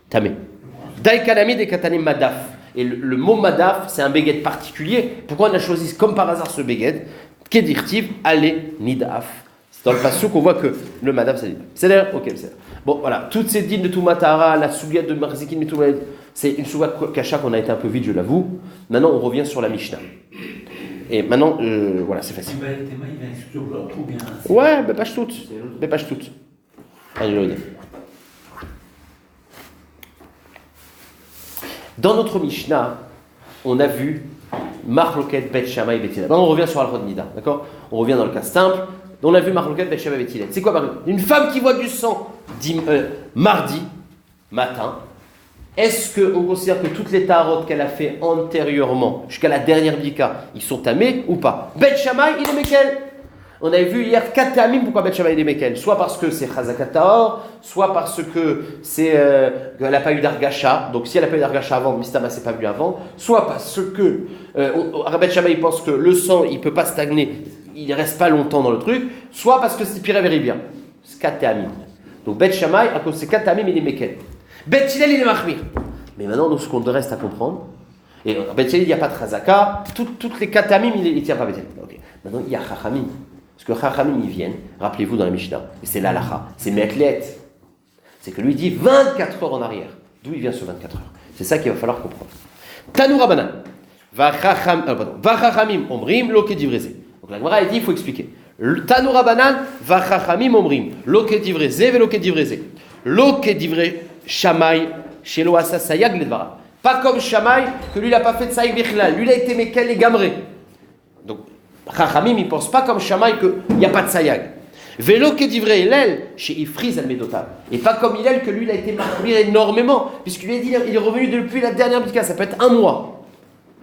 Speaker 1: Tamé. Daïkanamid et Katanim Madaf. Et le mot Madaf, c'est un Beged particulier. Pourquoi on a choisi comme par hasard ce Beged? Kedirtiv, Ale Nidaf. C'est dans le passage qu'on voit que le Madaf, c'est Nidaf. C'est d'ailleurs? Ok, c'est bon, voilà. Toutes ces dînes de Toumatara, la Souga de Marzikin, c'est une Souga Kacha qu'on a été un peu vite, je l'avoue. Maintenant, on revient sur la Mishnah. Et maintenant, voilà, c'est facile. Ouais, mais pas je toutes. Mais pas je toutes. Allez, je vais le dire. Dans notre Mishnah, on a vu Marloket Bet Shammai Bet Hillel. On revient sur Al-Khod Nida, d'accord? On revient dans le cas simple. On a vu Marloket Bet Shammai Bet Hillel. C'est quoi Marloket? Une femme qui voit du sang mardi matin. Est-ce qu'on considère que toutes les tarotes qu'elle a fait antérieurement, jusqu'à la dernière bika, ils sont tamés ou pas? Bet Shammai, il est Mekel. On avait vu hier 4 termines pourquoi Bet Shammai est Mekel. Soit parce que c'est Chazakat Tahor, soit parce que qu'elle n'a pas eu d'Argacha. Donc si elle n'a pas eu d'Argacha avant, Mistama s'est pas vu avant. Soit parce que Bet Shammai pense que le sang il peut pas stagner, il ne reste pas longtemps dans le truc. Soit parce que c'est pire bien. C'est 4 termines. Donc Bet Shammai, à cause de ces 4 termines, il est Mekel. Bet Hillel, il est Mahmir. Mais maintenant, donc, ce qu'on reste à comprendre, et Bet Hillel, il n'y a pas de Chazaka, toutes les 4 termines, il ne tient pas Bet Hillel. Okay. Maintenant, il y a Chachamim. Parce que Chachamim, ils viennent, rappelez-vous dans la Mishnah, et c'est l'Alacha, c'est Metlet. C'est que lui il dit 24 heures en arrière. D'où il vient ce 24 heures? C'est ça qu'il va falloir comprendre. Tanou Rabanan. Vachachamim omrim lo kedivreze. Donc la Gemara, elle dit, il faut expliquer. Tanou Rabanan, vachachamim omrim lo kedivreze ve kedivreze. Lo kedivre Shammai, shelo asa sayag ledvara. Pas comme Shammai, que lui, il n'a pas fait de sayag bichlal. Lui, il a été mekel et gamré. Donc, Chachamim, il ne pense pas comme Shammai qu'il n'y a pas de sayag. Vélo que divrei Hillel, chez Ifriz al-Medotav. Et pas comme Hillel, que lui, il a été marqué énormément, puisqu'il lui a dit il est revenu depuis la dernière bdika, ça peut être un mois.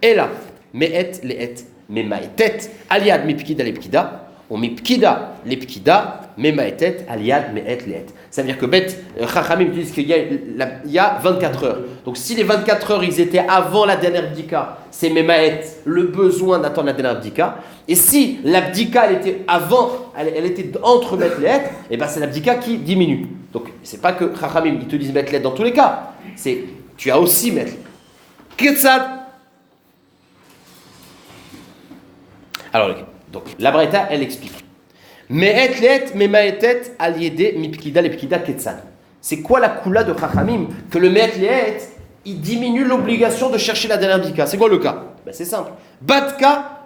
Speaker 1: Et là, me'et le'et, me'ma'etet, aliad mipkida lepkida, on mipkida lepkida, me'ma'etet, aliad me'et le'et. Ça veut dire que Chachamim disent qu'il y a 24 heures. Donc si les 24 heures, ils étaient avant la dernière bdika, c'est me'ma'et, le besoin d'attendre la dernière bdika. Et si l'abdika, elle était avant, elle était entre Betlet, et ben c'est l'abdika qui diminue. Donc c'est pas que Chachamim, ils te disent Betlet dans tous les cas. C'est, tu as aussi Betlet. Ketsad. Alors, donc la Braïta, elle explique. Me'etlet, me'ma'etet, aliede, mipkida, lepkida, ketsad. C'est quoi la koula de Chachamim? Que le me'etlet, il diminue l'obligation de chercher la dernière bdika. C'est quoi le cas? Ben, c'est simple. Batka,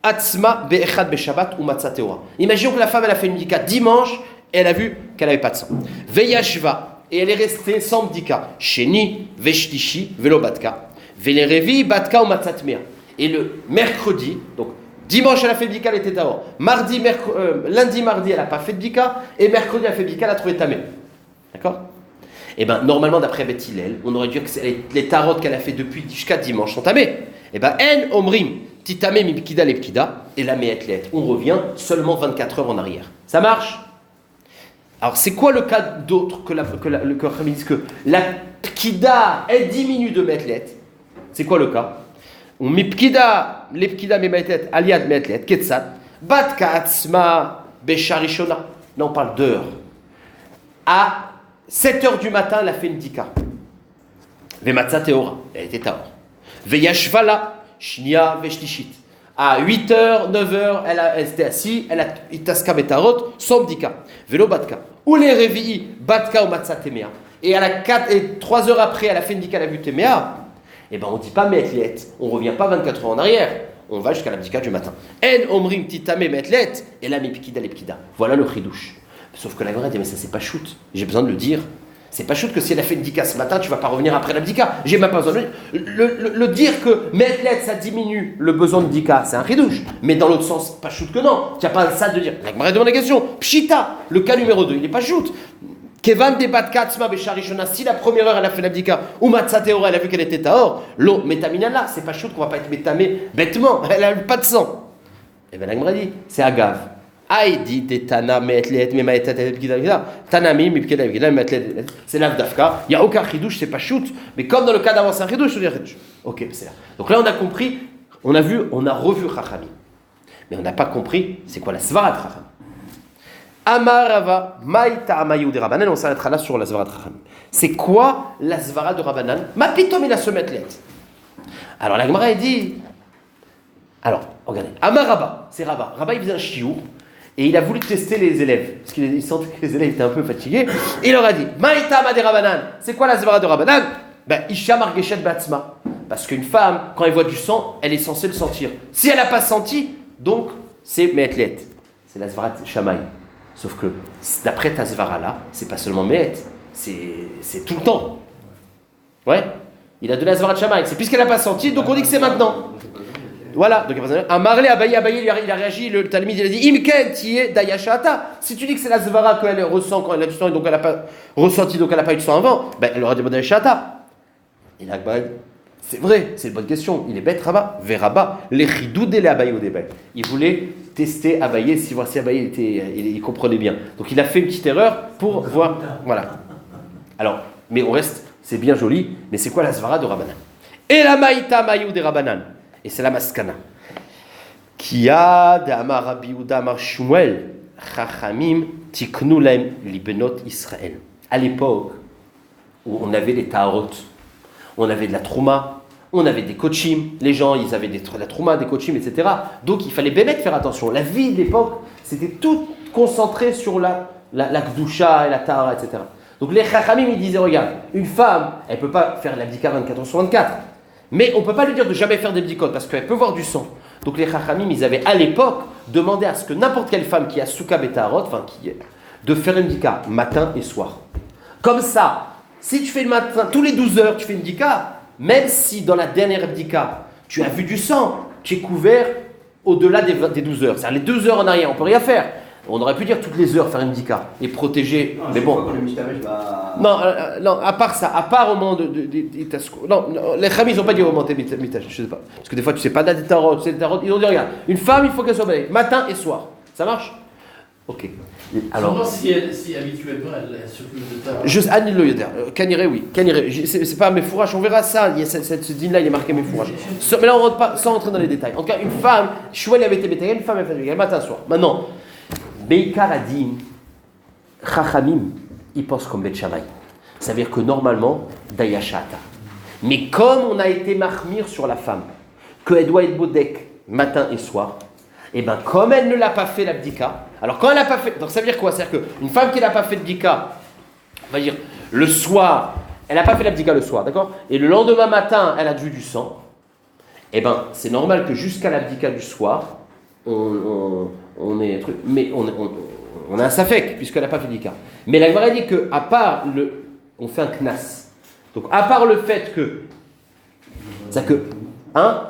Speaker 1: Atzma be'echad be'shabbat ou matzah teora. Imaginons que la femme elle a fait une bdika dimanche et elle a vu qu'elle n'avait pas de sang. Ve'yashva et elle est restée sans bdika. Sheni ve'shlishi ve'lo batka. Ve'lerevi batka ou matzah tmea. Et le mercredi, donc dimanche elle a fait bdika, elle était d'abord. Lundi, mardi elle n'a pas fait bdika et mercredi elle a fait bdika, elle a trouvé tamé. D'accord? Et bien normalement d'après Bet Hillel, on aurait dû que les tarotes qu'elle a fait depuis jusqu'à dimanche sont tamées. Et bien en omrim. Titame mipkida lepkida, et la me'etlet. On revient seulement 24 heures en arrière. Ça marche? Alors, c'est quoi le cas d'autre que le Chachamim dit que la pkida, elle diminue de me'etlet? C'est quoi le cas? On mipkida lepkida me'etlet, aliad me'etlet, ketsat, batka atzma besharishona. Là, on parle d'heures. À 7 heures du matin, elle a fait une dika. Ve'matzah teora, elle était tahor. Ve'yashvala. Shnia veshlishit. À 8h, 9h, elle était assise, elle a itaska betarot, sans bdika. Vélo batka. Ou les réveillés, batka ou matzah temea. Et à la 4 et 3 heures après, elle a fait une bdika, elle a vu temea. Eh ben, on ne dit pas metlet. On ne revient pas 24 heures en arrière. On va jusqu'à la bdika du matin. En omrim titame metlet. Et là, mipkida lepkida. Voilà le chidouche. Sauf que la Gemara dit, mais ça, c'est pas shoot. J'ai besoin de le dire. C'est pas chouette que si elle a fait une dika ce matin, tu vas pas revenir après la dika. J'ai même pas besoin de le dire que Metlet, ça diminue le besoin de dika, c'est un ridouche. Mais dans l'autre sens, pas chouette que non. Tu n'as pas ça de dire. La Gemara demande la question. Pshita, le cas numéro 2, il n'est pas chouette. Kevan debatka tzma besharishona, si la première heure elle a fait la bdika, ou matzah teora, elle a vu qu'elle était tahor, l'eau métaminala, c'est pas chouette qu'on va pas être métamé bêtement, elle a pas de sang. Et bien la Gemara dit, c'est agave. Aïdi de Tana Metlet, Memaetet, Tanami, Mipkeda, Metlet, c'est l'Avdafka. Il n'y a aucun chidouche, c'est pas shoot. Mais comme dans le cas d'avant, c'est un chidouche, je veux dire chidouche. Ok, c'est là. Donc là, on a compris, on a revu Chachamim. Mais on n'a pas compris, c'est quoi la Svara de Chachamim. Amarava, Maïta Amayou de Rabanan, on s'arrêtera là sur la Svara de Chachamim. C'est quoi la Svara de Rabanan? Ma pitom, il a ce Metlet. Alors la Gemara, elle dit. Alors, regardez, Amaraba, c'est Rabba. Rabba, il faisait un chiour. Et il a voulu tester les élèves, parce qu'il sentait que les élèves étaient un peu fatigués. Et il leur a dit, Maïta Made Rabanan, c'est quoi la Zvara de Rabanan? Isha Margeshet Batsma. Parce qu'une femme, quand elle voit du sang, elle est censée le sentir. Si elle n'a pas senti, donc c'est Me'etlet. C'est la Zvara de Shammai. Sauf que, d'après ta Zvara là, c'est pas seulement Me'et, c'est tout le temps. Ouais, il a donné la Zvara de Shammai. C'est puisqu'elle n'a pas senti, donc on dit que c'est maintenant. Voilà, donc Amarle Abaye, il a réagi, le Talmud il a dit Imken tiye dayashata. Si tu dis que c'est la Zvara qu'elle ressent quand elle a du sang et donc elle n'a pas ressenti, donc elle n'a pas eu de sang avant, elle aurait demandé Shata. Et là, C'est vrai, c'est une bonne question. Il est bête, Rabat, Veraba, les chidou de l'Abaye au début. Il voulait tester Abaye, voir si Abaye il comprenait bien. Donc il a fait une petite erreur pour voir. Voilà. Alors, mais on reste, c'est bien joli, mais c'est quoi la svara de Rabbanan? Et la maïta maïou des Rabbanan. Et c'est la maskana. Kia de Amar Rabbi Yehuda Amar Shmuel, Chachamim tiknu lahem libenot Israël. À l'époque où on avait les Taharot, on avait de la trouma, on avait des kochim, les gens ils avaient de la trouma, des kochim, etc. Donc il fallait bémet faire attention. La vie de l'époque, c'était tout concentré sur la kdusha et la tahara, etc. Donc les chachamim ils disaient, regarde, une femme, elle ne peut pas faire l'abdika 24 heures sur 24, mais on ne peut pas lui dire de jamais faire des bdikot parce qu'elle peut voir du sang. Donc les chachamim ils avaient à l'époque demandé à ce que n'importe quelle femme qui a souka betaharot, de faire une bdika matin et soir. Comme ça, si tu fais le matin, tous les 12 heures, tu fais une bdika, même si dans la dernière bdika, tu as vu du sang, tu es couvert au-delà des 12 heures. C'est-à-dire les 2 heures en arrière, on ne peut rien faire. On aurait pu dire toutes les heures faire une bdika et protéger.
Speaker 5: Non,
Speaker 1: mais bon. Non, à part ça, à part au moment non, les chamis, ils n'ont pas dit au moment de mitage, je ne sais pas. Parce que des fois, tu ne sais pas date des tarots, ils ont dit, regarde, une femme, il faut qu'elle soit belle, matin et soir. Ça marche? Ok.
Speaker 2: Alors, si habituellement elle s'occupe de ta.
Speaker 1: Juste Anil le Yoder. Kaniré, oui. Kaniré. C'est pas mes fourrages, on verra ça. Il y a ce dîne-là, il est marqué mes fourrages. Mais là, on rentre pas sans rentrer dans les détails. En tout cas, une femme, Chouel avait été bétail, une femme, elle fait matin, soir. Maintenant, Beikar a dit, Chachamim, il pense comme Bet Shammai. Ça veut dire que normalement, Dayashata. Mais comme on a été mahmir sur la femme, qu'elle doit être bodek matin et soir, et bien comme elle ne l'a pas fait l'abdika, alors quand elle n'a pas fait, donc ça veut dire quoi? C'est-à-dire qu'une femme qui n'a pas fait l'abdika, on va dire le soir, elle n'a pas fait l'abdika le soir, d'accord? Et le lendemain matin, elle a vu du sang, et bien c'est normal que jusqu'à l'abdika du soir, on est truc, mais on a un safek puisqu'elle n'a pas fait l'abdika. Mais la Gemara dit que à part on fait un knas. Donc à part le fait que, c'est que, hein?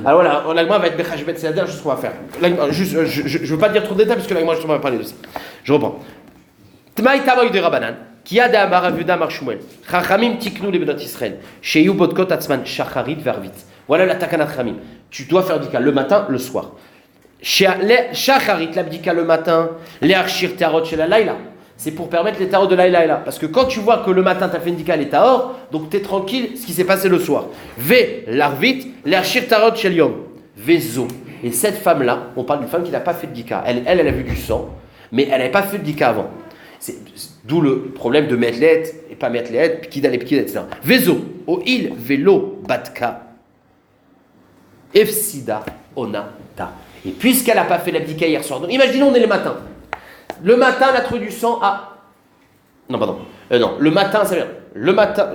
Speaker 1: Alors voilà, la Gemara va être Bechashbet, c'est la dernière chose qu'on va faire. Juste, je ne veux pas dire trop de détails parce que la Gemara justement va parler de ça. Je reprends. Tmaï Tamaï de Rabbanan, qui a d'Amar Avuda Mar Shmuel, Chachamim tiknu les Benot Israël, Sheyu Bodkot Atzman Shacharit Vervit. Voilà la Takanat Chachamim. Tu dois faire l'abdika le matin, le soir. Shacharit, l'abdika le matin, les Arshir Tarot chez la Laila. C'est pour permettre les tarots de Laila. Parce que quand tu vois que le matin tu as fait une dika les tarots, donc tu es tranquille ce qui s'est passé le soir. Ve l'arvit, l'Arshir Tarot chez Yom. Vezo. Et cette femme-là, on parle d'une femme qui n'a pas fait de dika. Elle a vu du sang, mais elle n'avait pas fait de dika avant. D'où le problème de Metlet et pas Metlet, Pikida les Pikida, etc. Vezo, o il, velo, batka, efsida, onata. Et puisqu'elle n'a pas fait l'abdika hier soir, donc imaginons on est le matin. Le matin, elle a trouvé du sang à. Non, pardon. Non, le matin, ça veut dire. Le matin.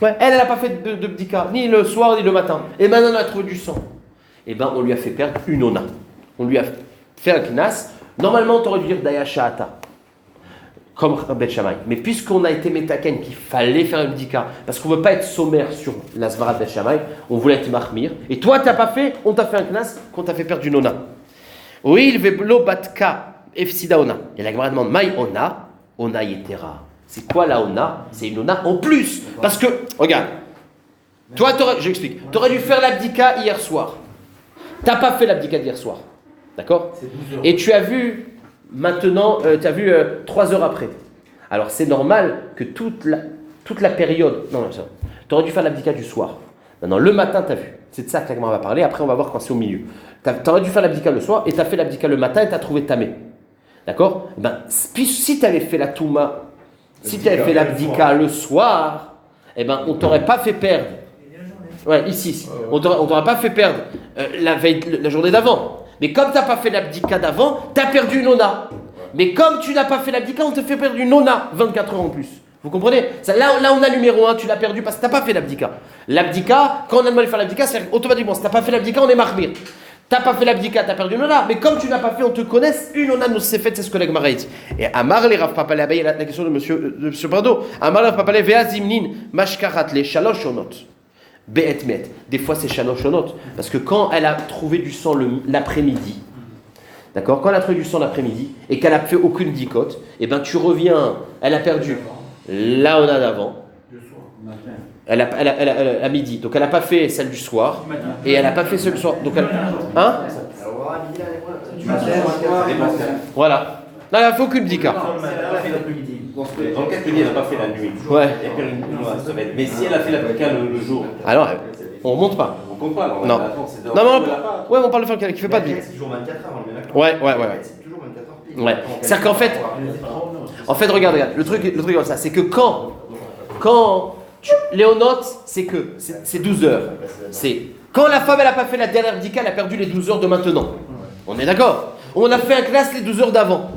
Speaker 1: Ouais, elle n'a pas fait de bdika, ni le soir, ni le matin. Et maintenant, elle a trouvé du sang. Eh bien, on lui a fait perdre une ona. On lui a fait un knas. Normalement, tu aurais dû dire Daya Sha'ata, comme Bet Shammai. Mais puisqu'on a été métaken qu'il fallait faire une bdika, parce qu'on ne veut pas être sommaire sur la Svara Bet Shammai, on voulait être mahmir. Et toi, tu n'as pas fait, on t'a fait un knas, qu'on t'a fait perdre une ona. Oui, il veut batka efsida ona. Et la Gemara demande Maï ona yetera. C'est quoi la ona? C'est une ona en plus. Parce que, regarde, toi, j'explique. Tu aurais dû faire l'abdika hier soir. Tu n'as pas fait l'abdika d'hier soir. D'accord? Et tu as vu, maintenant, tu as vu 3 heures après. Alors, c'est normal que toute la période. Non, tu aurais dû faire l'abdika du soir. Maintenant, le matin, tu as vu. C'est de ça que la Gemara va parler. Après, on va voir quand c'est au milieu. Tu aurais dû faire l'abdika le soir et tu as fait l'abdika le matin et tu as trouvé tamé. D'accord? Si tu avais fait la touma, si tu avais fait l'abdika le soir, on ne t'aurait pas fait perdre. Ouais, ici. On t'aurait pas fait perdre la journée d'avant. Mais comme tu n'as pas fait l'abdika d'avant, tu as perdu une ona. Mais comme tu n'as pas fait l'abdika, on te fait perdre une ona 24 heures en plus. Vous comprenez? Là, on a numéro 1, tu l'as perdu parce que tu n'as pas fait l'abdika. L'abdika, quand on a demandé de faire l'abdika, c'est automatiquement, si tu n'as pas fait l'abdika, on est mahmir. Tu n'as pas fait l'abdika, tu as perdu une ona. Mais comme tu n'as pas fait, on te connaît, une ona nous s'est faite, c'est ce que la Gemara dit. Et Amar les Rav Papalé, la question de monsieur Bardo. Amar les Rav Papalé, Veazimnin, Mashkaratle, Shalosh Onot. Be'et met. Des fois, c'est Shalosh Onot. Parce que quand elle a trouvé du sang l'après-midi, d'accord, quand elle a trouvé du sang l'après-midi et qu'elle n'a fait aucune dicote, tu reviens, elle a perdu la Ona d'avant.
Speaker 4: Le soir, le matin.
Speaker 1: À midi. Donc elle n'a pas fait celle du soir. Et elle n'a pas fait celle du soir. Donc elle. Hein? Voilà. Là, il ne faut qu'une bdika.
Speaker 5: Dans le cas que tu dis, elle n'a pas fait la nuit.
Speaker 1: Ouais.
Speaker 5: Il y a qu'une semaine. Mais si elle a fait la bdika le jour,
Speaker 1: Alors, on ne monte pas.
Speaker 5: on compte pas. Alors,
Speaker 1: Non.
Speaker 5: attends, c'est
Speaker 1: Non, mais ouais, on parle de femme qui ne fait pas de bdika.
Speaker 6: C'est toujours 24 heures, on est d'accord.
Speaker 1: Ouais.
Speaker 6: C'est toujours 24 heures pile.
Speaker 1: Ouais. C'est-à-dire qu'en fait, regarde, le truc comme ça, c'est que quand Léonote, c'est 12 heures. C'est quand la femme, elle n'a pas fait la dernière bdika, elle a perdu les 12 heures de maintenant. On est d'accord? On a fait un classe les 12 heures d'avant.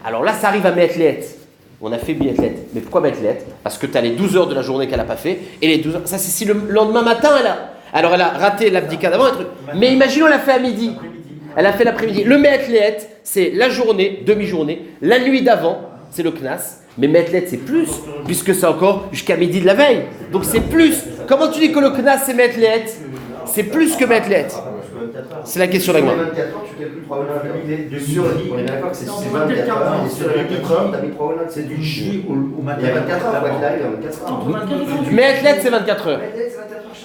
Speaker 1: Alors là, ça arrive à Metlet. On a fait Metlet. Mais pourquoi Metlet? Parce que tu as les 12 heures de la journée qu'elle n'a pas fait. Et les 12 heures. Ça, c'est si le lendemain matin, alors elle a raté l'abdika d'avant. Mais imaginons, elle a fait à midi. Elle a fait l'après-midi. Le Metlet, c'est la journée, demi-journée. La nuit d'avant, c'est le knas. Mais Metlet, c'est plus, puisque c'est encore jusqu'à midi de la veille. Donc c'est plus. Comment tu dis que le knas, c'est Metlet? C'est plus que Metlet. C'est la question de la
Speaker 6: Sur les
Speaker 1: Gemara.
Speaker 6: 24 heures, tu calcules 3 heures. Sur on est d'accord que c'est 24 heures. Et sur les 24 heures, t'as mis 3 heures. C'est du J au matin. Il y a 24 heures, quoi qu'il arrive, il y a 24 heures.
Speaker 3: Entre 24 et 38.
Speaker 1: Metlet, c'est 24 heures.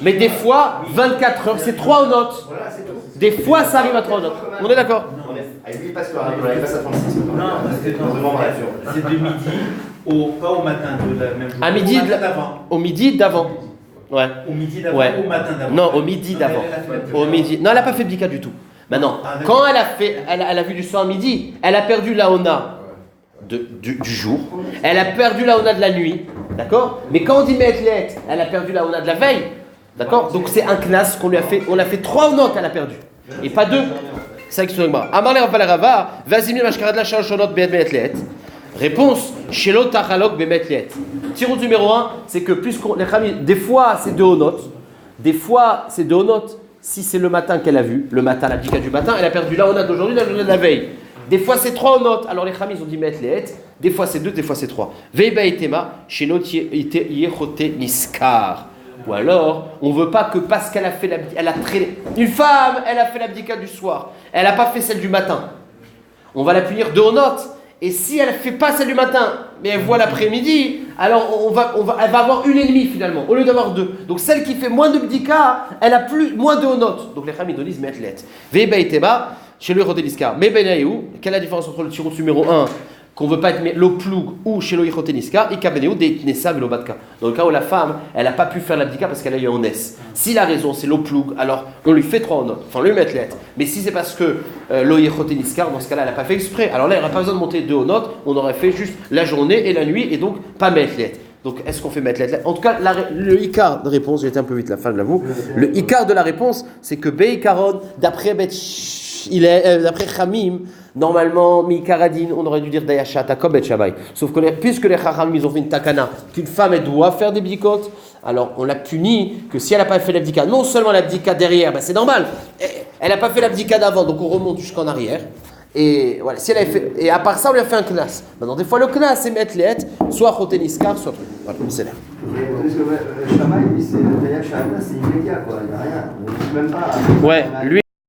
Speaker 1: Mais des fois, 24 heures, c'est 3 notes.
Speaker 6: Voilà, c'est tout.
Speaker 1: Des fois, ça arrive à 3 notes. On est d'accord?
Speaker 6: Il passe quoi? Il passe à 36.
Speaker 4: Non, c'est de midi pas au matin de la même journée.
Speaker 1: À midi
Speaker 4: au matin d'avant.
Speaker 1: Au midi d'avant. Ouais.
Speaker 4: Au midi d'avant,
Speaker 1: Ouais.
Speaker 4: au matin d'avant.
Speaker 1: Non, au midi d'avant. Au midi. Non, elle n'a pas fait bdika du tout. Maintenant, quand elle a fait, elle a vu du soir à midi, elle a perdu la ona du jour. Elle a perdu la ona de la nuit. D'accord? Mais quand on dit Metlet, elle a perdu la ona de la veille. D'accord? Donc c'est un knas qu'on lui a fait. On a fait 3 notes, elle a perdu. Et pas 2. C'est ça qui se demande. Amar le Rava, vas-y, mashkarad la shaloshonot be'et Metlet. Réponse, Shelo Tachalok Bemetliet. Tirout numéro 1, c'est que puisqu'on les Khamis, des fois c'est 2 notes, des fois c'est 2 notes. Si c'est le matin qu'elle a vu, le matin, la bdika du matin, elle a perdu la onat d'aujourd'hui, la journée de la veille. Des fois c'est 3 notes, alors les Khamis ont dit Metliet, des fois c'est 2, des fois c'est 3. Veiba etema, Shelo Yechote Niskar. Ou alors, on ne veut pas que parce qu'elle a fait la bdika, elle a traîné. Une femme, elle a fait la bdika du soir, elle n'a pas fait celle du matin. On va la punir 2 notes. Et si elle ne fait pas celle du matin, mais elle voit l'après-midi, alors elle va avoir une ennemie finalement, au lieu d'avoir 2. Donc celle qui fait moins de bdika, elle a moins de notes. Donc les Khamis disent Metlet. Veiba etema, chez le Rodeliskar. Mais Benaïou, quelle est la différence entre le tirout numéro 1, qu'on ne veut pas être l'oploug, ou chez le Yichoteniskar, Ika Benaïou, des Nessa Velobatka. Dans le cas où la femme, elle n'a pas pu faire l'abdika parce qu'elle a eu un S. Si la raison c'est l'oploug, alors on lui fait 3 notes, enfin on lui met lettre. Mais si c'est parce que le Yichoteniskar, dans ce cas-là, elle n'a pas fait exprès, alors là, il n'y aurait pas besoin de monter 2 notes, on aurait fait juste la journée et la nuit, et donc pas mettre lettre. Donc est-ce qu'on fait mettre lettre? En tout cas, le Icar de réponse, j'ai été un peu vite la fin de l'avoue, le Icar de la réponse, c'est que Beikaron, d'après d'après Khamim, normalement, Mikaradin, on aurait dû dire Dayashata comme Bet Shabai. Sauf que puisque les Khamim, ils ont fait une takana, qu'une femme, elle doit faire des bdikot, alors on l'a puni que si elle n'a pas fait l'abdika, non seulement l'abdika derrière, ben c'est normal, elle n'a pas fait l'abdika d'avant, donc on remonte jusqu'en arrière. Et voilà, si elle avait fait, et à part ça, on lui a fait un knas. Maintenant, des fois, le knas, c'est mettre les soit Choteniskar, soit truc. Voilà, c'est là.
Speaker 6: Parce que le Shamaï, c'est le Daya Shahada, c'est immédiat, quoi. Il n'y a rien. On ne dit même pas.
Speaker 1: Ouais, lui.